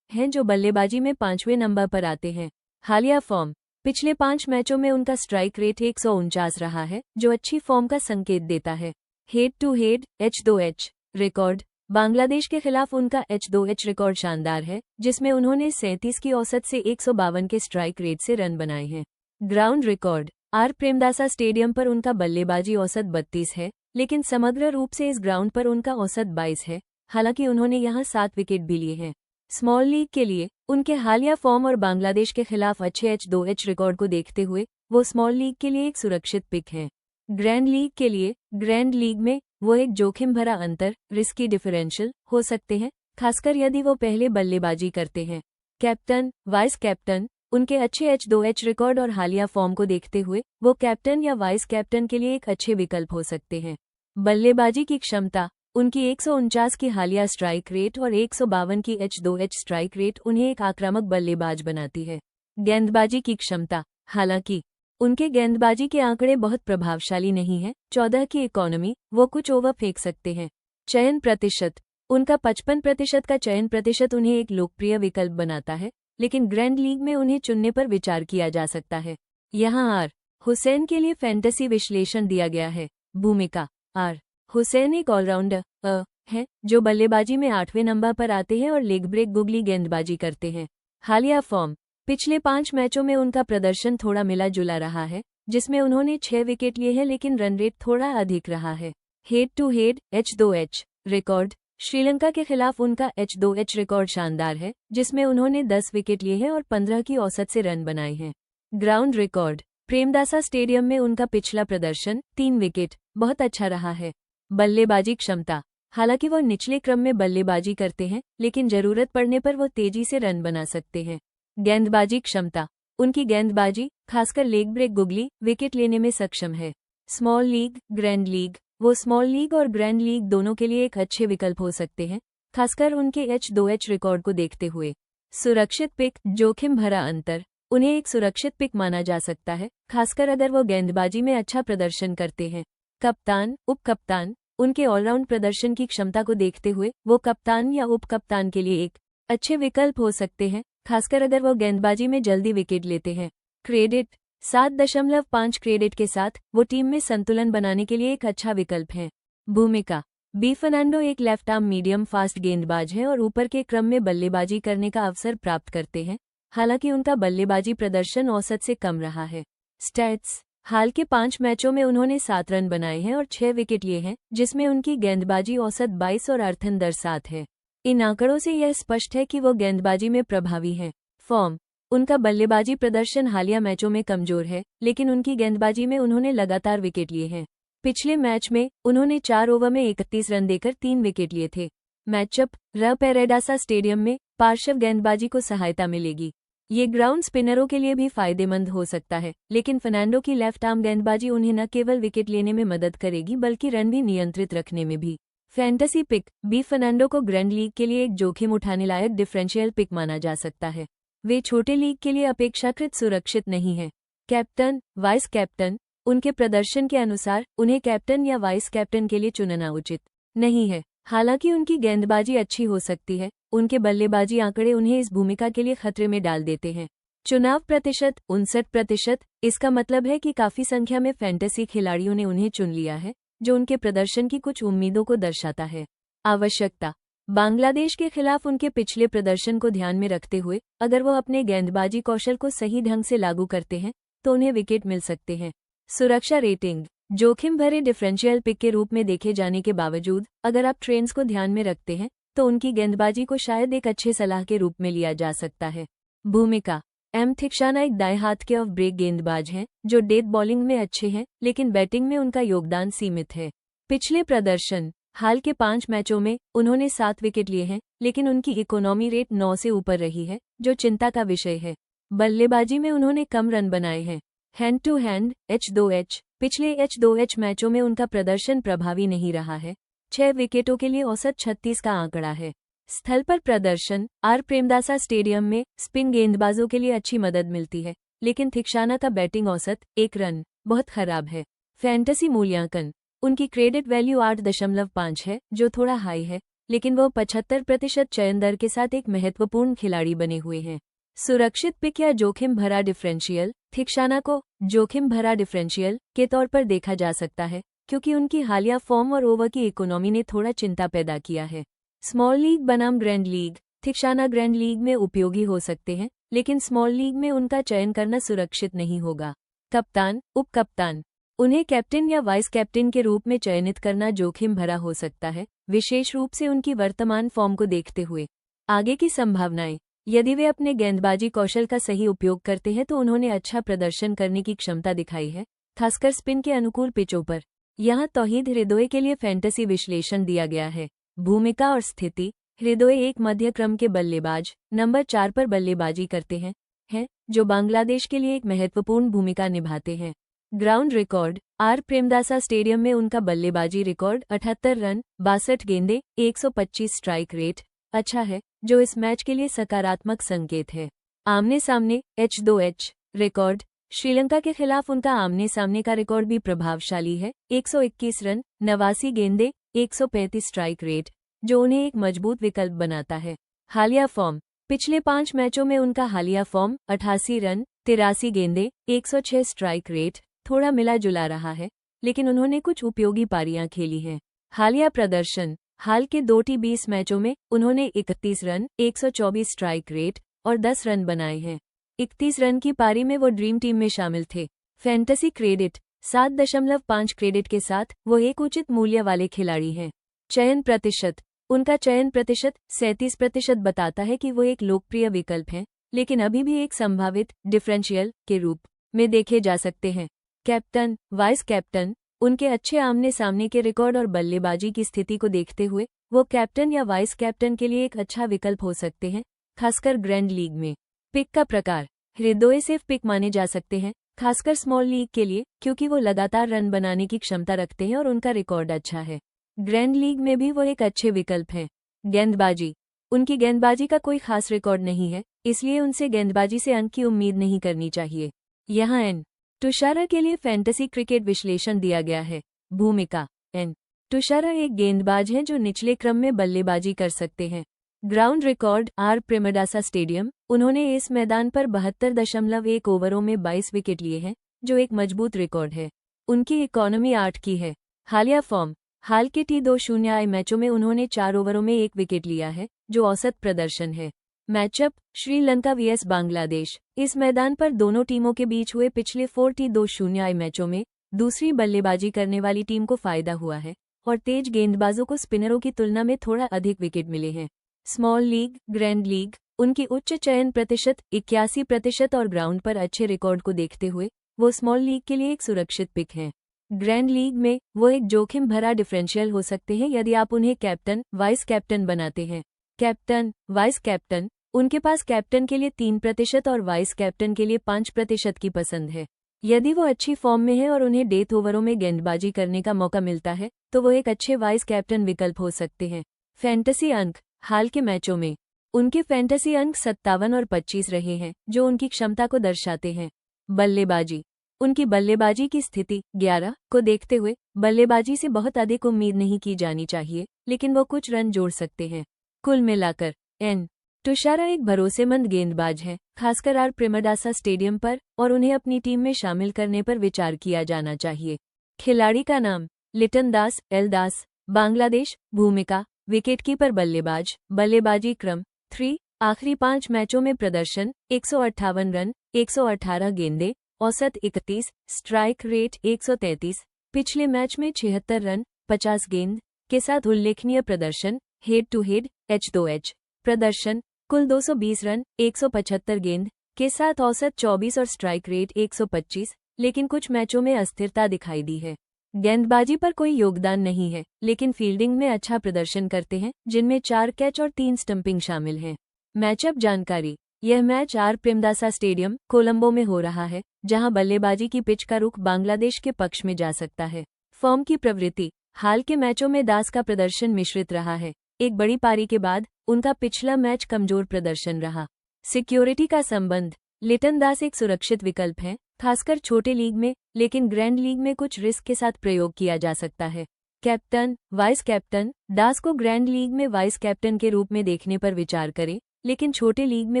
हैं जो बल्लेबाजी में 5वें नंबर पर आते हैं। हालिया फॉर्म। पिछले 5 मैचों में उनका स्ट्राइक रेट 149 रहा है, जो अच्छी फॉर्म का संकेत देता है। Head to head H2H record. Bangladesh के खिलाफ उनका H2H रिकॉर्ड शानदार है, जिसमें उन्होंने 37 की औसत से 152 के स्ट्राइक रेट से रन बनाए हैं। Ground record. R Premadasa stadium पर उनका बल्लेबाजी औसत 32 है, लेकिन समग्र रूप से इस ग्राउंड पर उनका औसत 22 है, हालांकि उन्होंने यहां 7 विकेट भी लिए हैं। स्मॉल लीग के लिए उनके हालिया फॉर्म और बांग्लादेश के खिलाफ अच्छे H2H रिकॉर्ड को देखते हुए वो स्मॉल लीग के लिए एक सुरक्षित पिक है। ग्रैंड लीग के लिए ग्रैंड लीग में वो एक जोखिम भरा अंतर, रिस्की डिफरेंशियल हो सकते हैं, खासकर यदि वो पहले बल्लेबाजी करते हैं। Captain, vice captain. उनके अच्छे H2H रिकॉर्ड और हालिया फॉर्म को देखते हुए वो कैप्टन या वाइस कैप्टन के लिए एक अच्छे विकल्प हो सकते हैं। बल्लेबाजी की क्षमता। उनकी 149 की हालिया स्ट्राइक रेट और 152 की H2H स्ट्राइक रेट उन्हें एक आक्रामक बल्लेबाज बनाती है। गेंदबाजी की क्षमता। हालांकि उनके गेंदबाजी के आंकड़े बहुत प्रभावशाली नहीं हैं, 14 की इकोनॉमी, वो कुछ ओवर फेंक सकते हैं। चयन प्रतिशत। उनका 55% का चयन प्रतिशत उन्हें एक लोकप्रिय विकल्प बनाता है, लेकिन ग्रैंड लीग में उन्हें चुनने पर विचार किया जा सकता है। यहाँ आर हुसैन के लिए फैंटेसी विश्लेषण दिया गया है। भूमिका। आर हुसैन एक ऑलराउंडर है जो बल्लेबाजी में 8वें नंबर पर आते हैं और लेग ब्रेक गुगली गेंदबाजी करते हैं। हालिया फॉर्म। पिछले 5 मैचों में उनका प्रदर्शन थोड़ा मिला जुला रहा है, जिसमें उन्होंने 6 विकेट लिए हैं, लेकिन रन रेट थोड़ा अधिक रहा है। Head to head H2H record. Sri Lanka के खिलाफ उनका H2H रिकॉर्ड शानदार है, जिसमें उन्होंने 10 विकेट लिए हैं और 15 की औसत से रन बनाए हैं। Ground record. प्रेमदासा स्टेडियम में उनका पिछला प्रदर्शन 3 विकेट बहुत अच्छा रहा है। बल्लेबाजी क्षमता। हालांकि वो निचले क्रम में बल्लेबाजी करते हैं, लेकिन जरूरत पड़ने पर वो तेजी से रन बना सकते हैं। गेंदबाजी क्षमता। उनकी गेंदबाजी, खासकर लेग ब्रेक गुगली, विकेट लेने में सक्षम है। Small league, grand league. वो स्मॉल लीग और ग्रैंड लीग दोनों के लिए एक अच्छे विकल्प हो सकते हैं, खासकर उनके H2H रिकॉर्ड को देखते हुए। सुरक्षित पिक। जोखिम भरा अंतर। उन्हें एक सुरक्षित पिक माना जा सकता है, खासकर अगर वो गेंदबाजी में अच्छा प्रदर्शन करते हैं। कप्तान, उप कप्तान। उनके ऑलराउंड प्रदर्शन की क्षमता को देखते हुए वो कप्तान या उप कप्तान के लिए एक अच्छे विकल्प हो सकते हैं, खासकर अगर वो गेंदबाजी में जल्दी विकेट लेते हैं। क्रेडिट। 7.5 क्रेडिट के साथ वो टीम में संतुलन बनाने के लिए एक अच्छा विकल्प है। भूमिका। बी फर्नांडो एक लेफ्ट आर्म मीडियम फास्ट गेंदबाज है और ऊपर के क्रम में बल्लेबाजी करने का अवसर प्राप्त करते हैं, हालांकि उनका बल्लेबाजी प्रदर्शन औसत से कम रहा है। स्टैट्स। हाल के 5 मैचों में उन्होंने 7 रन बनाए हैं और 6 विकेट लिए हैं, जिसमें उनकी गेंदबाजी औसत 22 और अर्थन दर 7 है। इन आंकड़ों से यह स्पष्ट है कि वो गेंदबाजी में प्रभावी हैं। फॉर्म। उनका बल्लेबाजी प्रदर्शन हालिया मैचों में कमजोर है, लेकिन उनकी गेंदबाजी में उन्होंने लगातार विकेट लिए हैं। पिछले मैच में उन्होंने 4 ओवर में 31 रन देकर 3 विकेट लिए थे। मैचअप। र पेरेडासा स्टेडियम में पार्श्व गेंदबाजी को सहायता मिलेगी। ये ग्राउंड स्पिनरों के लिए भी फायदेमंद हो सकता है, लेकिन फर्नांडो की लेफ्ट आर्म गेंदबाजी उन्हें न केवल विकेट लेने में मदद करेगी बल्कि रन भी नियंत्रित रखने में भी। Fantasy pick. बी फर्नांडो को ग्रैंड लीग के लिए एक जोखिम उठाने लायक डिफरेंशियल पिक माना जा सकता है। वे छोटे लीग के लिए अपेक्षाकृत सुरक्षित नहीं हैं। Captain, vice captain. उनके प्रदर्शन के अनुसार उन्हें कैप्टन या वाइस कैप्टन के लिए चुनना उचित नहीं है। हालांकि उनकी गेंदबाजी अच्छी हो सकती है, उनके बल्लेबाजी आंकड़े उन्हें इस भूमिका के लिए खतरे में डाल देते हैं। चुनाव प्रतिशत 59%। इसका मतलब है कि काफी संख्या में फैंटेसी खिलाड़ियों ने उन्हें चुन लिया है, जो उनके प्रदर्शन की कुछ उम्मीदों को दर्शाता है। आवश्यकता। बांग्लादेश के खिलाफ उनके पिछले प्रदर्शन को ध्यान में रखते हुए अगर वो अपने गेंदबाजी कौशल को सही ढंग से लागू करते हैं तो उन्हें विकेट मिल सकते हैं। सुरक्षा रेटिंग। जोखिम भरे डिफरेंशियल पिक के रूप में देखे जाने के बावजूद अगर आप ट्रेंड्स को ध्यान में रखते हैं तो उनकी गेंदबाजी को शायद एक अच्छे सलाह के रूप में लिया जा सकता है। भूमिका। एम थिक्शाना एक दाएं हाथ के ऑफ ब्रेक गेंदबाज हैं जो डेथ बॉलिंग में अच्छे हैं, लेकिन बैटिंग में उनका योगदान सीमित है। पिछले प्रदर्शन। हाल के 5 मैचों में उन्होंने 7 विकेट लिए हैं, लेकिन उनकी इकोनॉमी रेट 9 से ऊपर रही है, जो चिंता का विषय है। बल्लेबाजी में उन्होंने कम रन बनाए हैं। Hand to hand H2H। पिछले H2H मैचों में उनका प्रदर्शन प्रभावी नहीं रहा है। 6 विकेटों के लिए औसत 36 का आंकड़ा है। स्थल पर प्रदर्शन। आर प्रेमदासा स्टेडियम में स्पिन गेंदबाजों के लिए अच्छी मदद मिलती है, लेकिन थिक्शाना का बैटिंग औसत 1 रन बहुत खराब है। फैंटेसी मूल्यांकन। उनकी क्रेडिट वैल्यू 8.5 है, जो थोड़ा हाई है, लेकिन वो 75% चयन दर के साथ एक महत्वपूर्ण खिलाड़ी बने हुए हैं। सुरक्षित पिक या जोखिम भरा डिफरेंशियल, थिक्शाना को जोखिम भरा डिफरेंशियल के तौर पर देखा जा सकता है, क्योंकि उनकी हालिया फॉर्म और ओवर की इकोनॉमी ने थोड़ा चिंता पैदा किया है। स्मॉल लीग बनाम ग्रैंड लीग, थिक्शाना ग्रैंड लीग में उपयोगी हो सकते हैं, लेकिन स्मॉल लीग में उनका चयन करना सुरक्षित नहीं होगा। कप्तान, उप कप्तान, उन्हें कैप्टन या वाइस कैप्टन के रूप में चयनित करना जोखिम भरा हो सकता है, विशेष रूप से उनकी वर्तमान फॉर्म को देखते हुए। आगे की संभावनाएं, यदि वे अपने गेंदबाजी कौशल का सही उपयोग करते हैं तो उन्होंने अच्छा प्रदर्शन करने की क्षमता दिखाई है, खासकर स्पिन के अनुकूल पिचों पर। यहाँ तौहीद हृदय के लिए फैंटेसी विश्लेषण दिया गया है। भूमिका और स्थिति, हृदय एक मध्य क्रम के बल्लेबाज नंबर 4 पर बल्लेबाजी करते हैं, जो बांग्लादेश के लिए एक महत्वपूर्ण भूमिका निभाते हैं। Ground record, R Premadasa stadium में उनका बल्लेबाजी रिकॉर्ड 78 रन, 62 गेंदें, 125 स्ट्राइक रेट अच्छा है, जो इस मैच के लिए सकारात्मक संकेत है। आमने सामने H2H रिकॉर्ड, श्रीलंका के खिलाफ उनका आमने सामने का रिकॉर्ड भी प्रभावशाली है। 121 रन, 89 गेंदें, 135 स्ट्राइक रेट, जो उन्हें एक मजबूत विकल्प बनाता है। हालिया फॉर्म, पिछले 5 मैचों में उनका हालिया फॉर्म 88 रन, 83 गेंदें, 106 स्ट्राइक रेट थोड़ा मिला जुला रहा है, लेकिन उन्होंने कुछ उपयोगी पारियां खेली हैं। हालिया प्रदर्शन, हाल के 2 T20 मैचों में उन्होंने 31 रन, 124 स्ट्राइक रेट और 10 रन बनाए हैं। 31 रन की पारी में वो ड्रीम टीम में शामिल थे। फैंटेसी क्रेडिट, 7.5 क्रेडिट के साथ वो एक उचित मूल्य वाले खिलाड़ी हैं। चयन प्रतिशत, उनका चयन प्रतिशत 37% बताता है कि वो एक लोकप्रिय विकल्प हैं, लेकिन अभी भी एक संभावित डिफरेंशियल के रूप में देखे जा सकते हैं। कैप्टन, वाइस कैप्टन, उनके अच्छे आमने सामने के रिकॉर्ड और बल्लेबाजी की स्थिति को देखते हुए वो कैप्टन या वाइस कैप्टन के लिए एक अच्छा विकल्प हो सकते हैं, खासकर ग्रैंड लीग में। पिक का प्रकार, हृदय सेफ पिक माने जा सकते हैं, खासकर स्मॉल लीग के लिए, क्योंकि वो लगातार रन बनाने की क्षमता रखते हैं और उनका रिकॉर्ड अच्छा है। ग्रैंड लीग में भी वो एक अच्छे विकल्प हैं। गेंदबाजी, उनकी गेंदबाजी का कोई खास रिकॉर्ड नहीं है, इसलिए उनसे गेंदबाजी से अंक की उम्मीद नहीं करनी चाहिए। यहाँ एन तुषारा के लिए फैंटेसी क्रिकेट विश्लेषण दिया गया है। भूमिका, एन तुषारा एक गेंदबाज हैं जो निचले क्रम में बल्लेबाजी कर सकते हैं। Ground record, R Premadasa stadium, उन्होंने इस मैदान पर 72.1 ओवरों में 22 विकेट लिए हैं, जो एक मजबूत रिकॉर्ड है। उनकी इकोनॉमी 8 की है। हालिया फॉर्म, हाल के T20 मैचों में उन्होंने 4 ओवरों में 1 विकेट लिया है, जो औसत प्रदर्शन है। मैचअप, श्रीलंका vs बांग्लादेश, इस मैदान पर दोनों टीमों के बीच हुए पिछले 4 T20 मैचों में दूसरी बल्लेबाजी करने वाली टीम को फायदा हुआ है और तेज गेंदबाजों को स्पिनरों की तुलना में थोड़ा अधिक विकेट मिले हैं। स्मॉल लीग, ग्रैंड लीग, उनकी उच्च चयन प्रतिशत 81% और ग्राउंड पर अच्छे रिकॉर्ड को देखते हुए वो स्मॉल लीग के लिए एक सुरक्षित पिक हैं। ग्रैंड लीग में वो एक जोखिम भरा डिफरेंशियल हो सकते हैं यदि आप उन्हें कैप्टन, वाइस कैप्टन बनाते हैं। कैप्टन, वाइस कैप्टन, उनके पास कैप्टन के लिए 3% और वाइस कैप्टन के लिए 5% की पसंद है। यदि वो अच्छी फॉर्म में है और उन्हें डेथ ओवरों में गेंदबाजी करने का मौका मिलता है तो वो एक अच्छे वाइस कैप्टन विकल्प हो सकते हैं। फैंटेसी अंक, हाल के मैचों में उनके फैंटेसी अंक 57 और 25 रहे हैं, जो उनकी क्षमता को दर्शाते हैं। बल्लेबाजी, उनकी बल्लेबाजी की स्थिति 11 को देखते हुए बल्लेबाजी से बहुत अधिक उम्मीद नहीं की जानी चाहिए, लेकिन वो कुछ रन जोड़ सकते हैं। कुल मिलाकर एन तुषारा एक भरोसेमंद गेंदबाज है, खासकर आर प्रेमदासा स्टेडियम पर, और उन्हें अपनी टीम में शामिल करने पर विचार किया जाना चाहिए। खिलाड़ी का नाम, लिटन दास, एल दास, बांग्लादेश। भूमिका, विकेटकीपर बल्लेबाज। बल्लेबाजी क्रम 3, आखिरी 5 मैचों में प्रदर्शन 158 रन, 118 गेंदें, औसत 31, स्ट्राइक रेट 133, पिछले मैच में 76 रन, 50 गेंद के साथ उल्लेखनीय प्रदर्शन। हेड टू हेड H2H प्रदर्शन, कुल 220 रन, 175 गेंद के साथ औसत 24 और स्ट्राइक रेट 125, लेकिन कुछ मैचों में अस्थिरता दिखाई दी है। गेंदबाजी पर कोई योगदान नहीं है, लेकिन फील्डिंग में अच्छा प्रदर्शन करते हैं, जिनमें 4 कैच और 3 स्टंपिंग शामिल हैं। मैचअप जानकारी, यह match R Premadasa stadium, Colombo में हो रहा है, जहां बल्लेबाजी की पिच का रुख बांग्लादेश के पक्ष में जा सकता है। फॉर्म की प्रवृत्ति, हाल के मैचों में दास का प्रदर्शन मिश्रित रहा है। एक बड़ी पारी के बाद उनका पिछला मैच कमजोर प्रदर्शन रहा। सिक्योरिटी का संबंध, लिटन दास एक सुरक्षित विकल्प हैं, खासकर छोटे लीग में, लेकिन ग्रैंड लीग में कुछ रिस्क के साथ प्रयोग किया जा सकता है। Captain, vice captain. दास को ग्रैंड लीग में वाइस कैप्टन के रूप में देखने पर विचार करें, लेकिन छोटे लीग में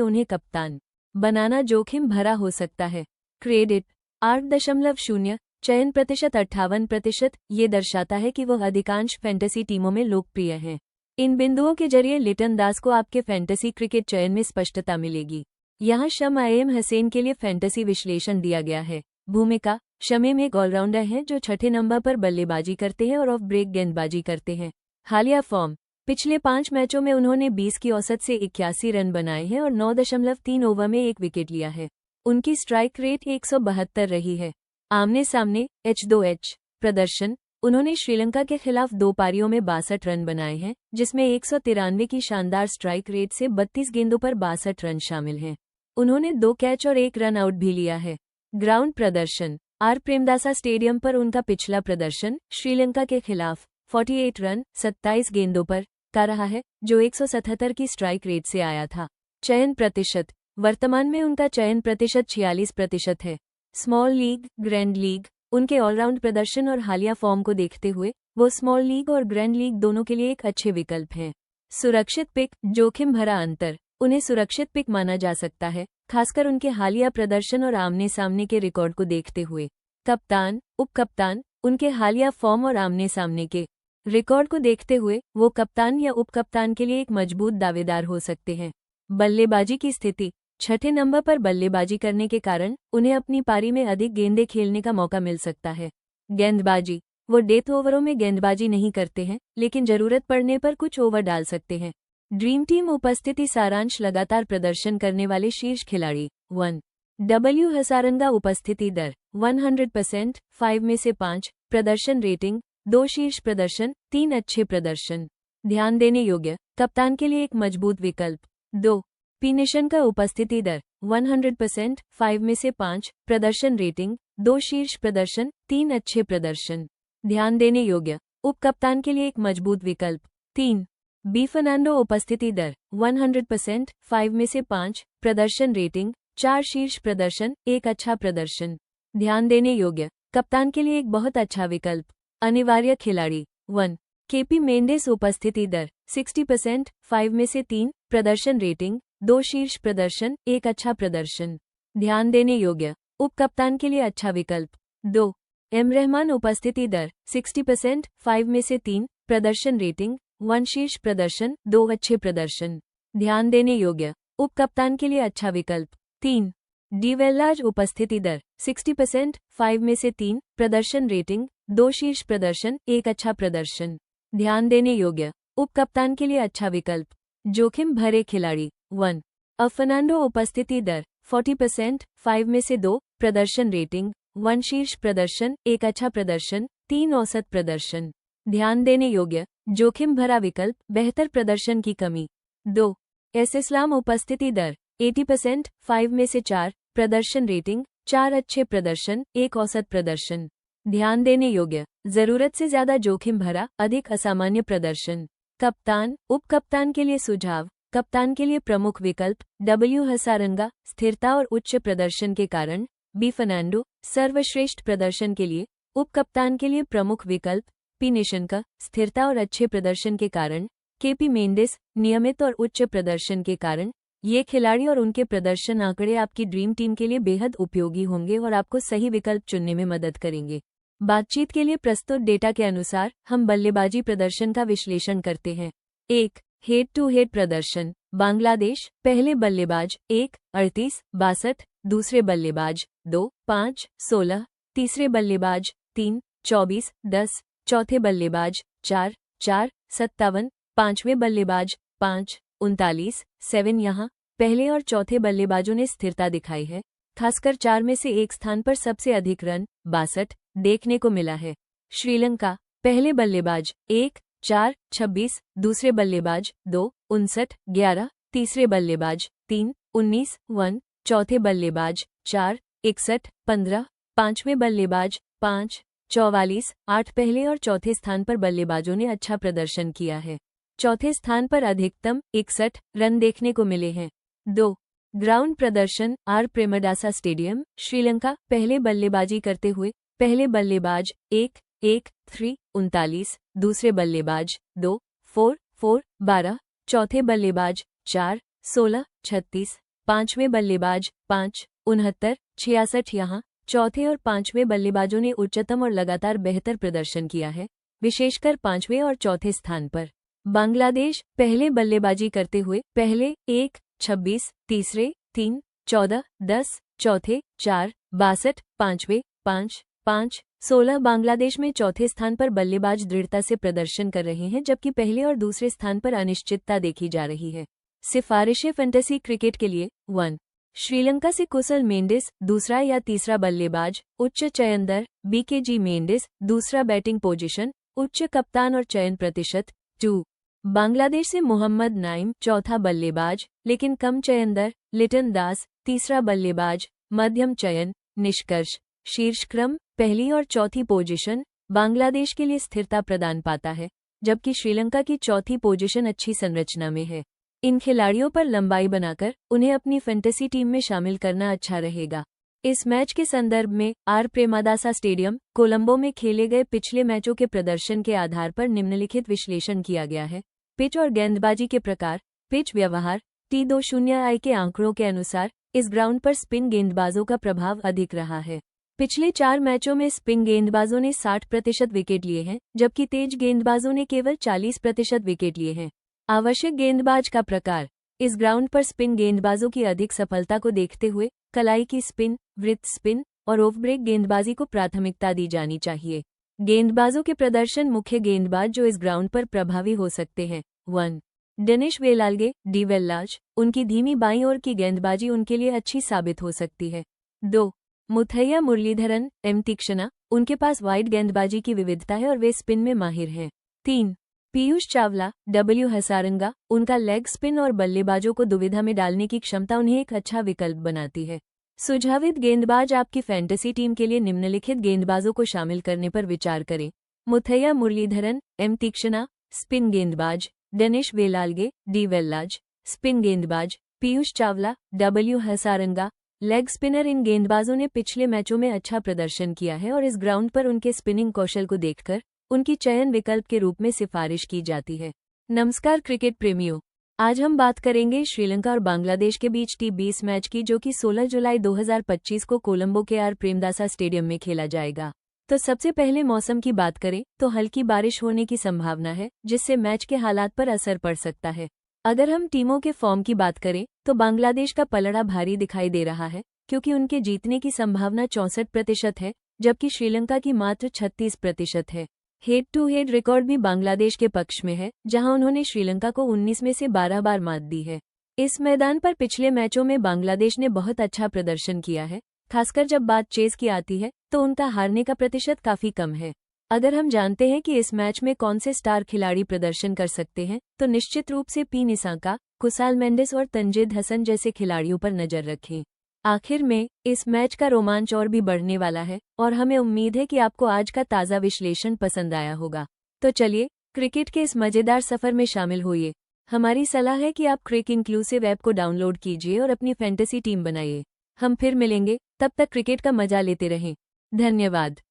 उन्हें कप्तान बनाना जोखिम भरा हो सकता है। क्रेडिट 8.0, चयन प्रतिशत 58%। ये दर्शाता है कि वह अधिकांश फैंटेसी टीमों में लोकप्रिय हैं। इन बिंदुओं के जरिए लिटन दास को आपके फैंटेसी क्रिकेट चयन में स्पष्टता मिलेगी। यहाँ शम हसैन के लिए फैंटेसी विश्लेषण दिया गया है। भूमिका: शमीम एक ऑलराउंडर हैं जो छठे नंबर पर बल्लेबाजी करते हैं और ऑफ ब्रेक गेंदबाजी करते हैं। हालिया फॉर्म: पिछले 5 मैचों में उन्होंने 20 की औसत से 81 रन बनाए हैं और 9.3 ओवर में 1 विकेट लिया है। उनकी स्ट्राइक रेट 172 रही है। आमने सामने H2H प्रदर्शन: उन्होंने श्रीलंका के खिलाफ 2 पारियों में 62 रन बनाए हैं, जिसमें 193 की शानदार स्ट्राइक रेट से 32 गेंदों पर 62 रन शामिल हैं। उन्होंने 2 कैच और 1 रन आउट भी लिया है। ग्राउंड प्रदर्शन: आर प्रेमदासा स्टेडियम पर उनका पिछला प्रदर्शन श्रीलंका के खिलाफ 48 रन 27 गेंदों पर का रहा है, जो 177 की स्ट्राइक रेट से आया था। चयन प्रतिशत: वर्तमान में उनका चयन प्रतिशत 46% है। स्मॉल लीग, ग्रैंड लीग: उनके ऑलराउंड प्रदर्शन और हालिया फॉर्म को देखते हुए वो स्मॉल लीग और ग्रैंड लीग दोनों के लिए एक अच्छे विकल्प हैं। सुरक्षित पिक: जोखिम भरा अंतर: उन्हें सुरक्षित पिक माना जा सकता है, खासकर उनके हालिया प्रदर्शन और आमने सामने के रिकॉर्ड को देखते हुए। कप्तान, उप कप्तान: उनके हालिया फॉर्म और आमने सामने के रिकॉर्ड को देखते हुए वो कप्तान या उप कप्तान के लिए एक मजबूत दावेदार हो सकते हैं। बल्लेबाजी की स्थिति: छठे नंबर पर बल्लेबाजी करने के कारण उन्हें अपनी पारी में अधिक गेंदें खेलने का मौका मिल सकता है। गेंदबाजी: वो डेथ ओवरों में गेंदबाजी नहीं करते हैं, लेकिन जरूरत पड़ने पर कुछ ओवर डाल सकते हैं। ड्रीम टीम उपस्थिति सारांश: लगातार प्रदर्शन करने वाले शीर्ष खिलाड़ी 1 W हसारंगा उपस्थिति दर 100%, 5 में से 5। प्रदर्शन रेटिंग 2 शीर्ष प्रदर्शन, 3 अच्छे प्रदर्शन। ध्यान देने योग्य: कप्तान के लिए एक मजबूत विकल्प। 2 पिनिशन का उपस्थिति दर 100%, 5 में से 5। प्रदर्शन रेटिंग 2 शीर्ष प्रदर्शन, 3 अच्छे प्रदर्शन। ध्यान देने योग्य: उप कप्तान के लिए एक मजबूत विकल्प। 3 बी फर्नांडो उपस्थिति दर 100%, 5 में से 5। प्रदर्शन रेटिंग 4 शीर्ष प्रदर्शन, 1 अच्छा प्रदर्शन। ध्यान देने योग्य: कप्तान के लिए एक बहुत अच्छा विकल्प। अनिवार्य खिलाड़ी 1 केपी मेंडिस उपस्थिति दर 60%, 5 में से 3। प्रदर्शन रेटिंग 2 शीर्ष प्रदर्शन, 1 अच्छा प्रदर्शन। ध्यान देने योग्य: उप कप्तान के लिए अच्छा विकल्प। 2 एम रहमान उपस्थिति दर 60%, 5 में से 3। प्रदर्शन रेटिंग 1 शीर्ष प्रदर्शन, 2 अच्छे प्रदर्शन। ध्यान देने योग्य: उप कप्तान के लिए अच्छा विकल्प। 3 डी वेल्लाज उपस्थिति दर 60%, 5 में से 3। प्रदर्शन रेटिंग 2 शीर्ष प्रदर्शन, 1 अच्छा प्रदर्शन। ध्यान देने योग्य: उप कप्तान के लिए अच्छा विकल्प। जोखिम भरे खिलाड़ी 1 फर्नांडो उपस्थिति दर 40%, 5 में से 2। प्रदर्शन रेटिंग 1 शीर्ष प्रदर्शन, 1 अच्छा प्रदर्शन, 3 औसत प्रदर्शन। ध्यान देने योग्य: जोखिम भरा विकल्प, बेहतर प्रदर्शन की कमी। 2 एस इस्लाम उपस्थिति दर 80%, 5 में से 4। प्रदर्शन रेटिंग 4 अच्छे प्रदर्शन, 1 औसत प्रदर्शन। ध्यान देने योग्य: जरूरत से ज्यादा जोखिम भरा, अधिक असामान्य प्रदर्शन। कप्तान, उप कप्तान के लिए सुझाव: कप्तान के लिए प्रमुख विकल्प W हसारंगा, स्थिरता और उच्च प्रदर्शन के कारण। बी फर्नांडो, सर्वश्रेष्ठ प्रदर्शन के लिए। उप कप्तान के लिए प्रमुख विकल्प पी निशंका, स्थिरता और अच्छे प्रदर्शन के कारण। केपी मेंडिस, नियमित और उच्च प्रदर्शन के कारण। ये खिलाड़ी और उनके प्रदर्शन आंकड़े आपकी ड्रीम टीम के लिए बेहद उपयोगी होंगे और आपको सही विकल्प चुनने में मदद करेंगे। बातचीत के लिए प्रस्तुत डेटा के अनुसार हम बल्लेबाजी प्रदर्शन का विश्लेषण करते हैं। 1 हेड टू हेड प्रदर्शन: बांग्लादेश, पहले बल्लेबाज 1 38 62, दूसरे बल्लेबाज 2 5 16, तीसरे बल्लेबाज 3 24 10, चौथे बल्लेबाज 4 4 57, पांचवें बल्लेबाज 5 39 7। यहाँ पहले और चौथे बल्लेबाजों ने स्थिरता दिखाई है, खासकर 4 में से 1 स्थान पर सबसे अधिक रन 62 देखने को मिला है। श्रीलंका, पहले बल्लेबाज 1 4 26, दूसरे बल्लेबाज 2 59 11, तीसरे बल्लेबाज 3 19 1, चौथे बल्लेबाज 4 61 15, पांचवें बल्लेबाज 5 44 8। पहले और चौथे स्थान पर बल्लेबाजों ने अच्छा प्रदर्शन किया है। चौथे स्थान पर अधिकतम 61 रन देखने को मिले हैं। 2 ग्राउंड प्रदर्शन: आर प्रेमदासा स्टेडियम, श्रीलंका, पहले बल्लेबाजी करते हुए पहले बल्लेबाज 1 1, 3 39, दूसरे बल्लेबाज 2 4 4 12, चौथे बल्लेबाज 4 16 36, पांचवें बल्लेबाज 5 69 66। यहाँ चौथे और पांचवें बल्लेबाजों ने उच्चतम और लगातार बेहतर प्रदर्शन किया है, विशेषकर पांचवें और चौथे स्थान पर। बांग्लादेश पहले बल्लेबाजी करते हुए पहले 1 26, तीसरे 3 14 10, चौथे 4 62, पांचवें 5 5 16। बांग्लादेश में चौथे स्थान पर बल्लेबाज दृढ़ता से प्रदर्शन कर रहे हैं, जबकि पहले और दूसरे स्थान पर अनिश्चितता देखी जा रही है। सिफारिशें फैंटेसी क्रिकेट के लिए 1 श्रीलंका से कुशल मेंडिस, दूसरा या तीसरा बल्लेबाज, उच्च चयन दर, बीकेजी मेंडिस, दूसरा बैटिंग पोजीशन, उच्च कप्तान और चयन प्रतिशत 2। बांग्लादेश से मोहम्मद नाइम, चौथा बल्लेबाज लेकिन कम चयन दर, लिटन दास, तीसरा बल्लेबाज, मध्यम चयन, निष्कर्ष शीर्ष क्रम, पहली और चौथी पोजीशन बांग्लादेश के लिए स्थिरता प्रदान पाता है, जबकि श्रीलंका की चौथी पोजीशन अच्छी संरचना में है। इन खिलाड़ियों पर लंबाई बनाकर उन्हें अपनी फैंटेसी टीम में शामिल करना अच्छा रहेगा। इस मैच के संदर्भ में आर प्रेमादासा स्टेडियम, कोलंबो में खेले गए पिछले मैचों के प्रदर्शन के आधार पर निम्नलिखित विश्लेषण किया गया है। पिच और गेंदबाजी के प्रकार, पिच व्यवहार, T20I के आंकड़ों के अनुसार इस ग्राउंड पर स्पिन गेंदबाजों का प्रभाव अधिक रहा है। पिछले 4 मैचों में स्पिन गेंदबाजों ने 60% विकेट लिए हैं, जबकि तेज गेंदबाजों ने केवल 40% विकेट लिए हैं। आवश्यक गेंदबाज का प्रकार, इस ग्राउंड पर स्पिन गेंदबाजों की अधिक सफलता को देखते हुए कलाई की स्पिन, वृत्त स्पिन और ऑफ ब्रेक गेंदबाजी को प्राथमिकता दी जानी चाहिए। गेंदबाजों के प्रदर्शन, मुख्य गेंदबाज जो इस ग्राउंड पर प्रभावी हो सकते हैं 1 डेनिश वेलाल्गे, डी वेल्लाज, उनकी धीमी बाईं ओर की गेंदबाजी उनके लिए अच्छी साबित हो सकती है। 2 मुथैया मुरलीधरन, एम तीक्ष्णा, उनके पास वाइड गेंदबाजी की विविधता है और वे स्पिन में माहिर हैं। 3 पीयूष चावला, डब्ल्यू हसारंगा, उनका लेग स्पिन और बल्लेबाजों को दुविधा में डालने की क्षमता उन्हें एक अच्छा विकल्प बनाती है। सुझावित गेंदबाज, आपकी फैंटेसी टीम के लिए निम्नलिखित गेंदबाजों को शामिल करने पर विचार करें। मुथैया मुरलीधरन, एम तीक्ष्णा, स्पिन गेंदबाज, डेनिश वेलाल्गे, डी वेल्लाज, स्पिन गेंदबाज, Piyush Chawla, W Hasaranga, leg spinner. इन गेंदबाजों ने पिछले मैचों में अच्छा प्रदर्शन किया है और इस ग्राउंड पर उनके स्पिनिंग कौशल को देखकर उनकी चयन विकल्प के रूप में सिफारिश की जाती है। नमस्कार क्रिकेट प्रेमियों, आज हम बात करेंगे श्रीलंका और बांग्लादेश के बीच T20 मैच की, जो कि 16 जुलाई 2025 को कोलंबो के आर प्रेमदासा स्टेडियम में खेला जाएगा। तो सबसे पहले मौसम की बात करें तो हल्की बारिश होने की संभावना है, जिससे मैच के हालात पर असर पड़ सकता है। अगर हम टीमों के फॉर्म की बात करें तो बांग्लादेश का पलड़ा भारी दिखाई दे रहा है, क्योंकि उनके जीतने की संभावना 64% है, जबकि श्रीलंका की मात्र 36% है। हेड टू हेड रिकॉर्ड भी बांग्लादेश के पक्ष में है, जहां उन्होंने श्रीलंका को 19 में से 12 बार मात दी है। इस मैदान पर पिछले मैचों में बांग्लादेश ने बहुत अच्छा प्रदर्शन किया है, खासकर जब बात चेज की आती है तो उनका हारने का प्रतिशत काफी कम है। अगर हम जानते हैं कि इस मैच में कौन से स्टार खिलाड़ी प्रदर्शन कर सकते हैं, तो निश्चित रूप से पी निसांका, कुसाल मेंडिस और तंजीद हसन जैसे खिलाड़ियों पर नजर रखें। आखिर में इस मैच का रोमांच और भी बढ़ने वाला है और हमें उम्मीद है कि आपको आज का ताज़ा विश्लेषण पसंद आया होगा। तो चलिए क्रिकेट के इस मजेदार सफर में शामिल होइए। हमारी सलाह है कि आप क्रिक इंक्लूसिव ऐप को डाउनलोड कीजिए और अपनी फैंटेसी टीम बनाइए। हम फिर मिलेंगे, तब तक क्रिकेट का मजा लेते रहें। धन्यवाद।